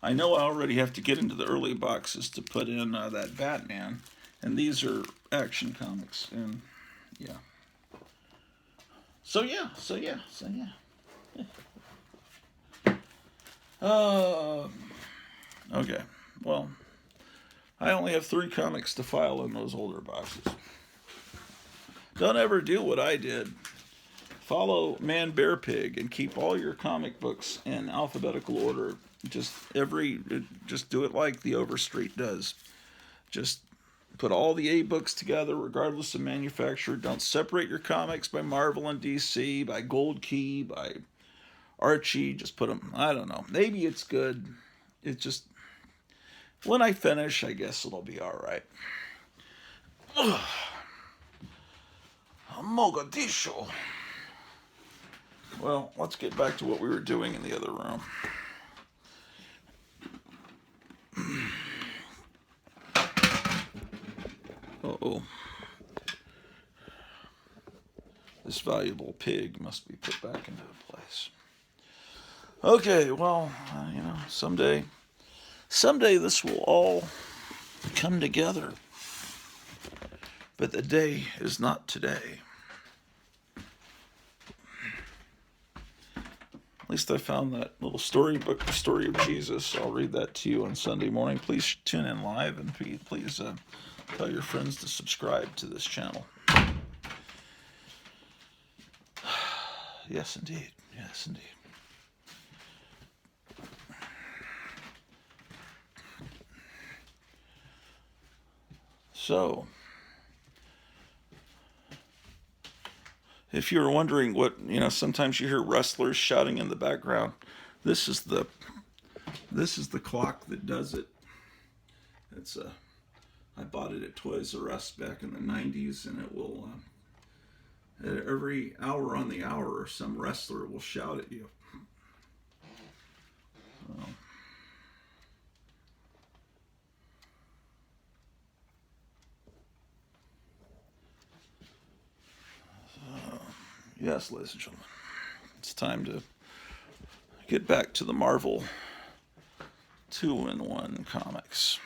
I know I already have to get into the early boxes to put in that Batman, and these are Action Comics, and yeah. So yeah. Okay, well, I only have 3 comics to file in those older boxes. Don't ever do what I did. Follow Man Bear Pig and keep all your comic books in alphabetical order. Just do it like the Overstreet does. Just put all the A books together, regardless of manufacturer. Don't separate your comics by Marvel and DC, by Gold Key, by Archie. Just put them, I don't know. Maybe it's good. It's just, when I finish, I guess it'll be all right. Mogadishu. Well, let's get back to what we were doing in the other room. Uh-oh. This valuable pig must be put back into place. Okay, well, someday this will all come together. But the day is not today. At least I found that little storybook, The Story of Jesus. I'll read that to you on Sunday morning. Please tune in live, and please tell your friends to subscribe to this channel. Yes, indeed. Yes, indeed. So, if you're wondering what, sometimes you hear wrestlers shouting in the background. This is the clock that does it. I bought it at Toys R Us back in the 90s, and it will, every hour on the hour, some wrestler will shout at you. Yes, ladies and gentlemen, it's time to get back to the Marvel 2-in-1 comics.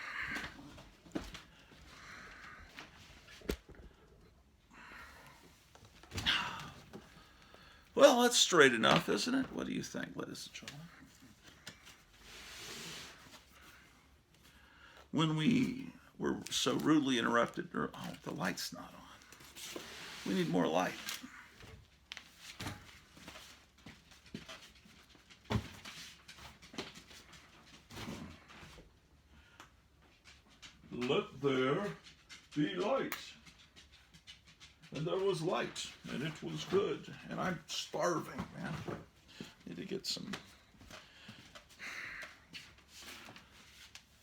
Well, that's straight enough, isn't it? What do you think, ladies and gentlemen? When we were so rudely interrupted, the light's not on. We need more light. Let there be light. And there was light, and it was good. And I'm starving, man. Need to get some.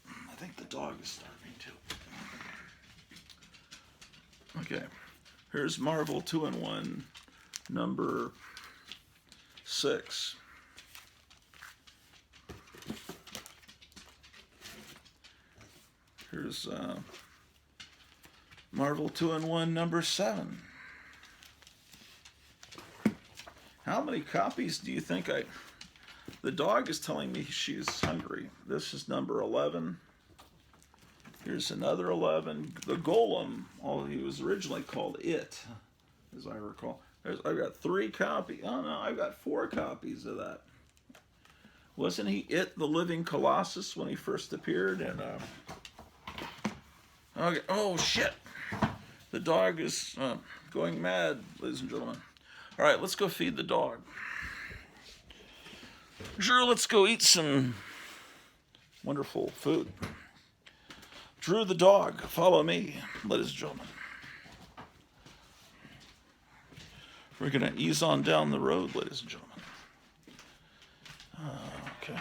I think the dog is starving too. Okay, here's Marvel 2-in-1 number 6. Here's Marvel 2-in-1 number 7. How many copies do you think the dog is telling me she's hungry. This is number 11. Here's another 11. The Golem, he was originally called It, as I recall. I've got 3 copies. Oh no, I've got 4 copies of that. Wasn't he It, the Living Colossus, when he first appeared? And okay. Oh shit! The dog is going mad, ladies and gentlemen. All right, let's go feed the dog. Sure, let's go eat some wonderful food. Drew the dog, follow me, ladies and gentlemen. We're going to ease on down the road, ladies and gentlemen. Okay.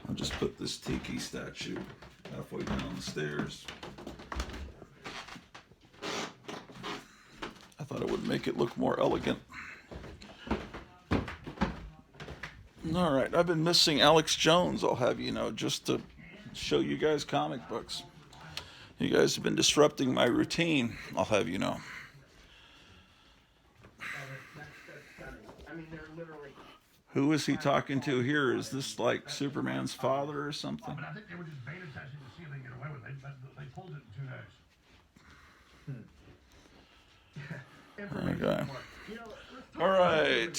I'll just put this tiki statue halfway down the stairs. I thought it would make it look more elegant. All right, I've been missing Alex Jones, I'll have you know, just to show you guys comic books. You guys have been disrupting my routine, I'll have you know. Who is he talking to here? Is this like Superman's father or something? But I think they were just beta testing to see if they can get away with it. But they pulled it in 2 days. Okay. All right.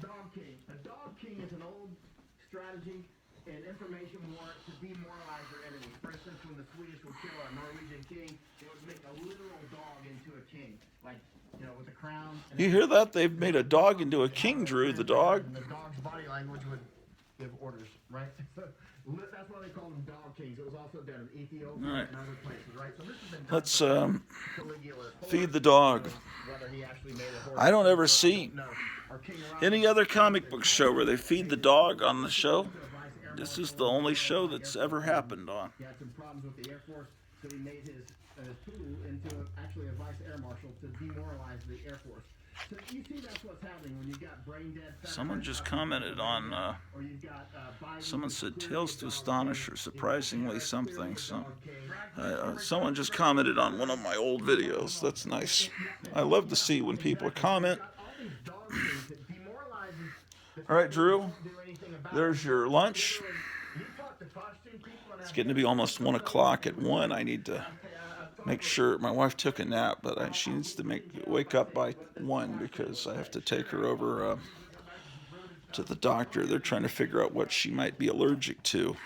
Dog King. A Dog King is an old strategy and information war to demoralize your enemy. For instance, when the Swedish would kill a Norwegian king, they would make a literal dog into a king, like, you know, with a crown. You hear that? They've made a dog into a king, Drew, the dog. And the dog's body language would give orders, right? That's why they call them Dog Kings. It was also done in Ethiopia All right. and other places, right? So this has been done Let's for Caligula. feed the dog. Whether he actually made a horse. I don't ever see No. Or King any other comic book show where they feed the dog on the show. This is the only show that's ever happened on. He had some problems with the Air Force, so he made his poodle into actually a vice air marshal to demoralize the Air Force. So you see that's what's happening when you've got brain dead. Someone just commented on, or you've got Biden, someone said tales to astonish or surprisingly something. Someone just commented on one of my old videos. That's nice. I love to see when people comment. All right, Drew, there's your lunch. It's getting to be almost 1 o'clock. At 1, I need to make sure my wife took a nap, but she needs to wake up by 1 because I have to take her over to the doctor. They're trying to figure out what she might be allergic to.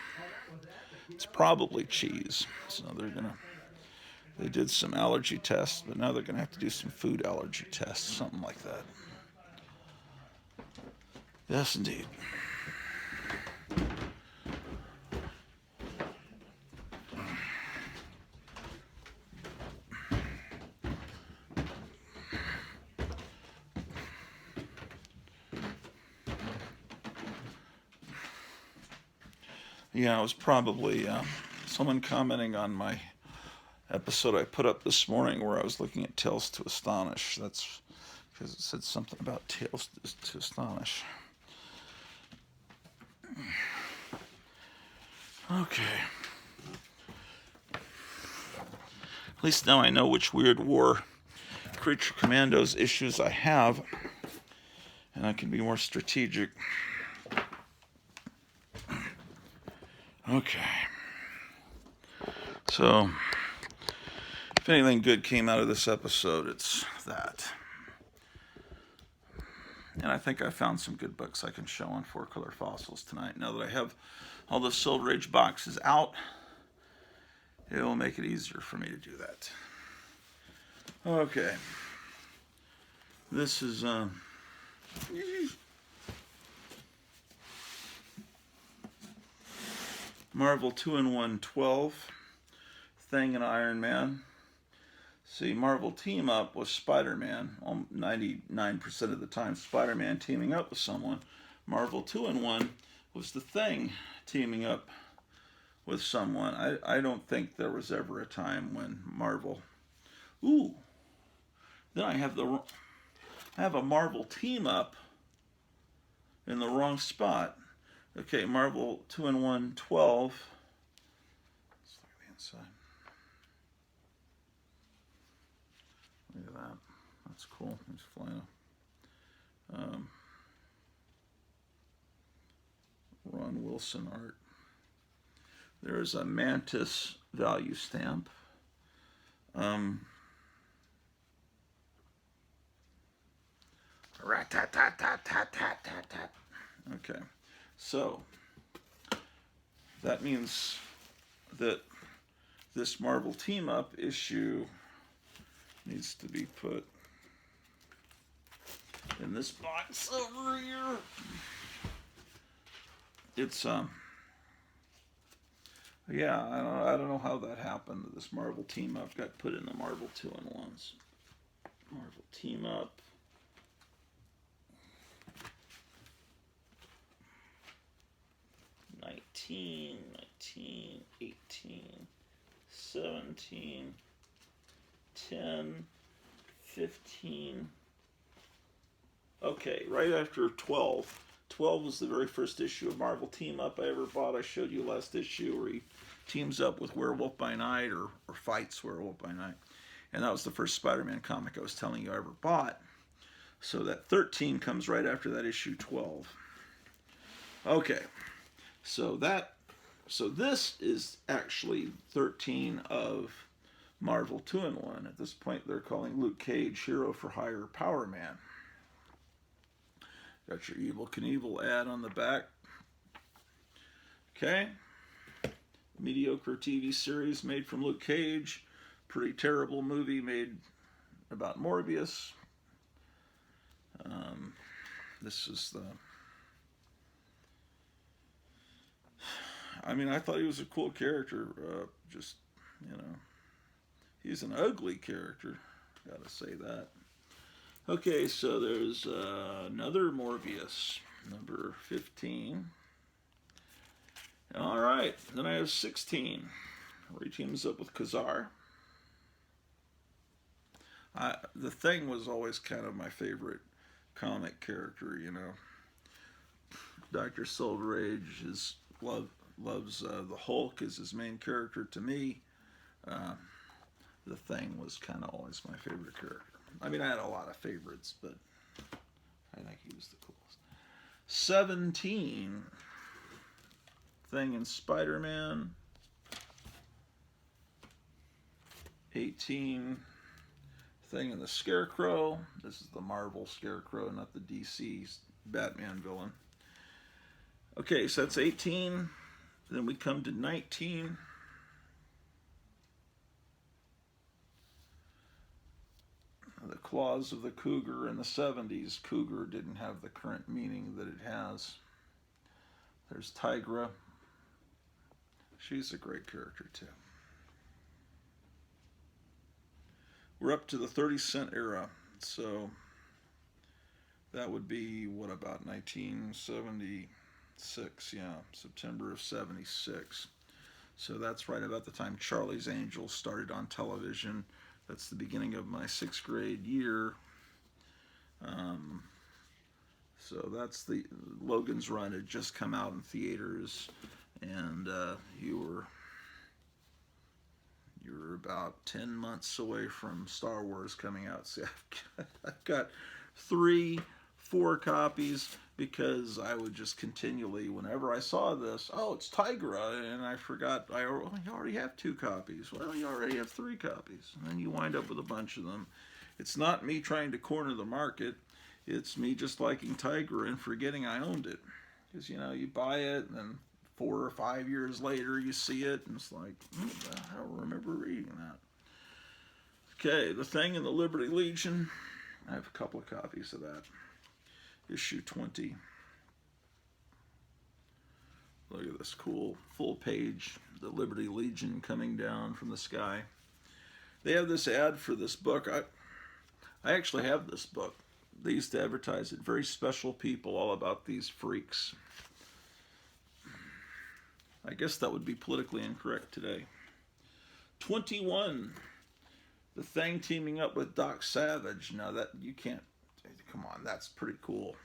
It's probably cheese. So they did some allergy tests, but now they're going to have to do some food allergy tests, something like that. Yes, indeed. Yeah, it was probably someone commenting on my episode I put up this morning where I was looking at Tales to Astonish. That's because it said something about Tales to Astonish. Okay. At least now I know which Weird War Creature Commandos issues I have, and I can be more strategic. Okay. So, if anything good came out of this episode, it's that. And I think I found some good books I can show on 4-Color Fossils tonight. Now that I have all the Silver Age boxes out, it will make it easier for me to do that. Okay. This is Marvel 2-in-1 12, Thing and Iron Man. See, Marvel Team Up was Spider-Man. 99% of the time, Spider-Man teaming up with someone. Marvel 2-in-1 was the Thing teaming up with someone. I don't think there was ever a time when Marvel... Ooh! Then I have a Marvel Team Up in the wrong spot. Okay, Marvel 2-in-1 12. Let's look at the inside. Look at that. That's cool. He's flying. Ron Wilson art. There's a Mantis value stamp. Okay, so that means that this Marvel Team Up issue needs to be put in this box over here. It's yeah, I don't know how that happened. This Marvel Team Up got put in the Marvel 2-in-1s. Marvel Team Up. $19, $19, $18, $17, $10, $15. Okay, right after 12. 12 was the very first issue of Marvel Team Up I ever bought. I showed you last issue where he teams up with Werewolf by Night or fights Werewolf by Night. And that was the first Spider-Man comic I was telling you I ever bought. So that 13 comes right after that issue 12. Okay. So this is actually 13 of Marvel 2-in-1. At this point, they're calling Luke Cage Hero for Hire Power Man. Got your Evel Knievel ad on the back. Okay. Mediocre TV series made from Luke Cage. Pretty terrible movie made about Morbius. This is the... I mean, I thought he was a cool character. Just, you know, he's an ugly character. Gotta say that. Okay, so there's another Morbius, number 15. All right, then I have 16, where he teams up with Kazar. The Thing was always kind of my favorite comic character, you know. Dr. Silver Age loves the Hulk as his main character. To me, the Thing was kind of always my favorite character. I mean, I had a lot of favorites, but I think he was the coolest. 17, Thing and Spider-Man. 18, Thing and the Scarecrow. This is the Marvel Scarecrow, not the DC Batman villain. Okay, so that's 18. Then we come to 19. The Claws of the Cougar in the 70s. Cougar didn't have the current meaning that it has. There's Tigra. She's a great character too. We're up to the 30-cent era. So that would be, what, about 1970? yeah, September of 76. So that's right about the time Charlie's Angels started on television. That's the beginning of my 6th grade year. So that's the Logan's Run had just come out in theaters, and you were about 10 months away from Star Wars coming out. See, I've got 3-4 copies because I would just continually, whenever I saw this, oh, it's Tigra, and I forgot, you already have 2 copies. Well, you already have 3 copies, and then you wind up with a bunch of them. It's not me trying to corner the market. It's me just liking Tigra and forgetting I owned it. Because, you buy it, and then 4 or 5 years later, you see it, and it's like, I don't remember reading that. Okay, The Thing and the Liberty Legion. I have a couple of copies of that. Issue 20. Look at this cool full page, the Liberty Legion coming down from the sky. They have this ad for this book. I actually have this book. They used to advertise it. Very special people, all about these freaks. I guess that would be politically incorrect today. 21. The Thing teaming up with Doc Savage. Now that you can't, come on, that's pretty cool.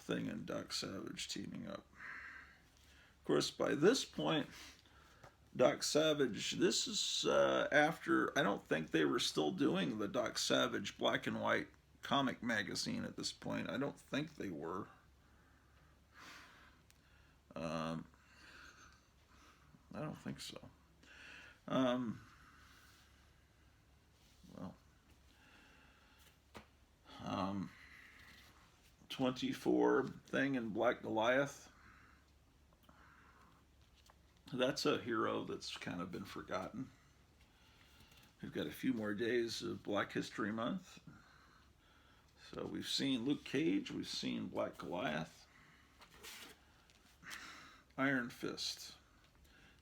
Thing and Doc Savage teaming up. Of course, by this point, Doc Savage, this is after, I don't think they were still doing the Doc Savage black and white comic magazine at this point. I don't think they were. I don't think so. 24, Thing and Black Goliath. That's a hero that's kind of been forgotten. We've got a few more days of Black History Month. So we've seen Luke Cage, we've seen Black Goliath. Iron Fist.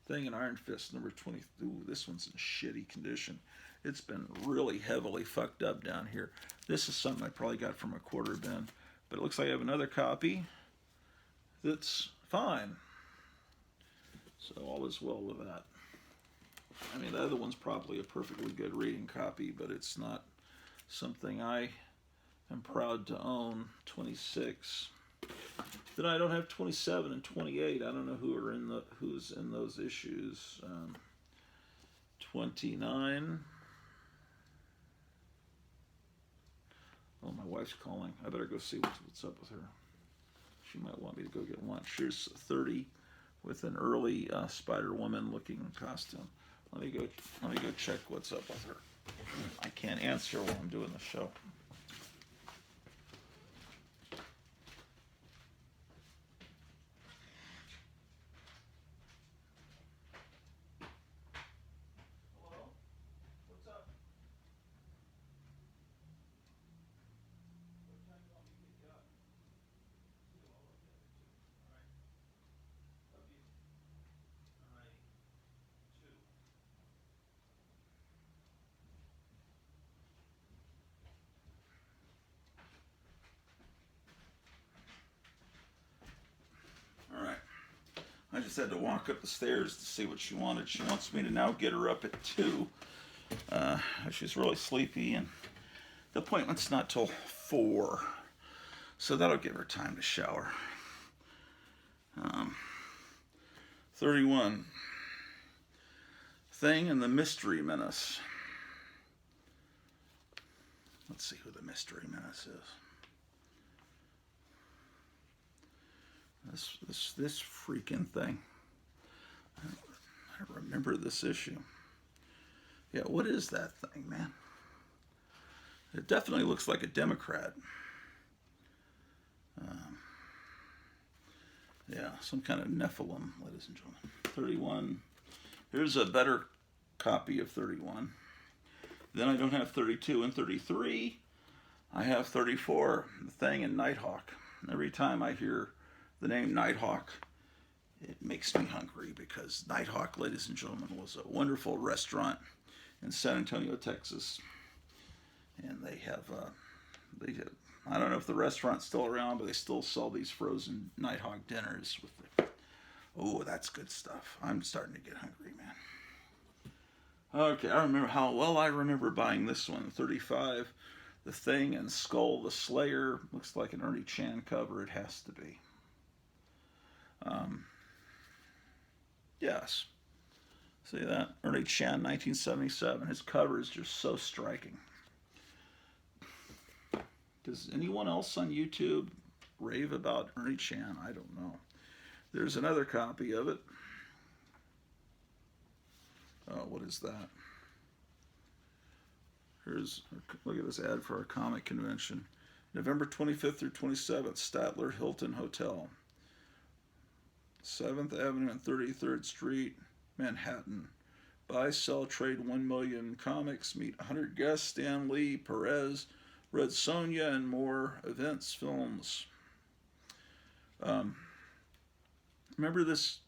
Thing and Iron Fist, number 20. Ooh, this one's in shitty condition. It's been really heavily fucked up down here. This is something I probably got from a quarter bin. But it looks like I have another copy that's fine. So all is well with that. I mean, the other one's probably a perfectly good reading copy, but it's not something I am proud to own. 26. Then I don't have 27 and 28. I don't know who's in those issues. 29. Oh, my wife's calling. I better go see what's up with her. She might want me to go get lunch. Here's 30 with an early Spider-Woman looking costume. Let me go check what's up with her. I can't answer while I'm doing the show. Hello? What's up? What time do you want me to pick you up? 2. I'll look at it too. All right. Love you. All right. 2. All right. I just had to walk up the stairs to see what she wanted. She wants me to now get her up at 2. She's really sleepy, and the appointment's not till 4. So that'll give her time to shower. 31. Thing and the Mystery Menace. Let's see who the Mystery Menace is. This freaking thing. I remember this issue. Yeah, what is that thing, man? It definitely looks like a Democrat. Yeah, some kind of Nephilim, ladies and gentlemen. 31. Here's a better copy of 31. Then I don't have 32 and 33. I have 34, The Thing and Nighthawk. Every time I hear the name Nighthawk, it makes me hungry, because Nighthawk, ladies and gentlemen, was a wonderful restaurant in San Antonio, Texas. And they have They have, I don't know if the restaurant's still around, but they still sell these frozen Nighthawk dinners with the, oh, that's good stuff. I'm starting to get hungry, man. Okay, I remember buying this one, 35, The Thing and Skull the Slayer. Looks like an Ernie Chan cover. It has to be. Yes. See that? Ernie Chan, 1977. His cover is just so striking. Does anyone else on YouTube rave about Ernie Chan? I don't know. There's another copy of it. Oh, what is that? Look at this ad for our comic convention. November 25th through 27th, Statler Hilton Hotel. 7th Avenue and 33rd Street, Manhattan. Buy, sell, trade 1 million comics. Meet 100 guests, Stan Lee, Perez, Red Sonja, and more. Events, films. Remember this?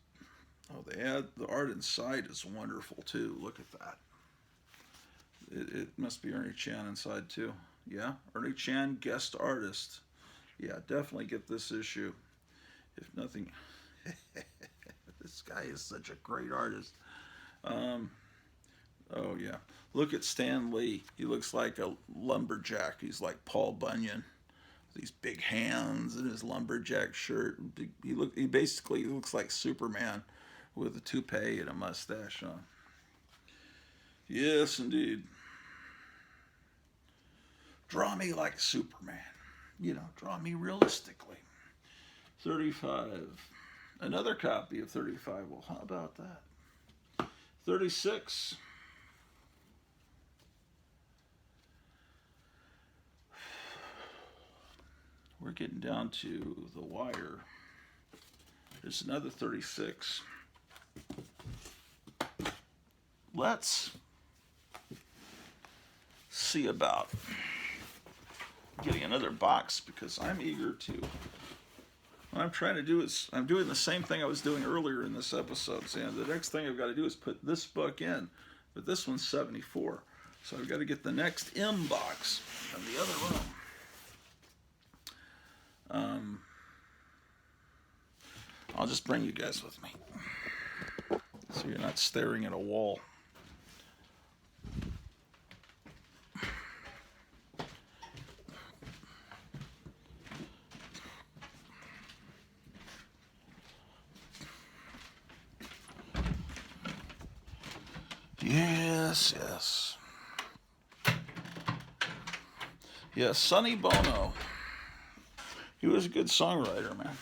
Oh, the art inside is wonderful too. Look at that. It must be Ernie Chan inside too. Yeah, Ernie Chan, guest artist. Yeah, definitely get this issue. If nothing, this guy is such a great artist. Oh yeah, look at Stan Lee. He looks like a lumberjack. He's like Paul Bunyan. These big hands and his lumberjack shirt. He basically looks like Superman with a toupee and a mustache on. Yes, indeed. Draw me like Superman. You know, draw me realistically. 35. Another copy of 35. Well, how about that? 36. We're getting down to the wire. There's another 36. Let's see about getting another box because I'm eager to. What I'm trying to do is, I'm doing the same thing I was doing earlier in this episode, saying the next thing I've got to do is put this book in, but this one's 74. So I've got to get the next M box in the other room. I'll just bring you guys with me so you're not staring at a wall. Yes, yes. Yes, Sonny Bono. He was a good songwriter, man.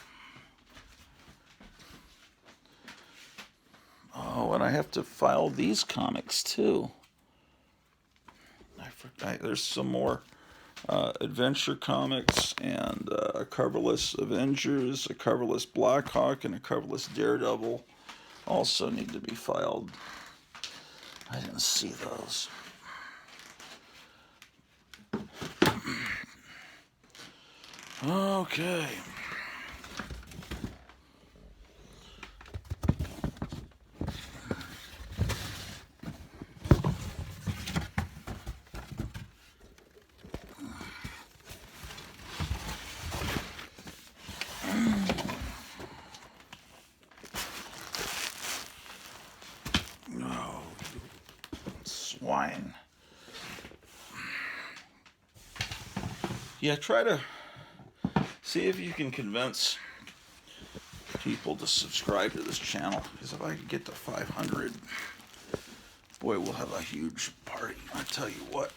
Oh, and I have to file these comics too. There's some more adventure comics and a coverless Avengers, a coverless Blackhawk, and a coverless Daredevil also need to be filed. I didn't see those. Okay. No, swine. Yeah, try to see if you can convince people to subscribe to this channel, because if I can get to 500, boy, we'll have a huge party. I tell you what.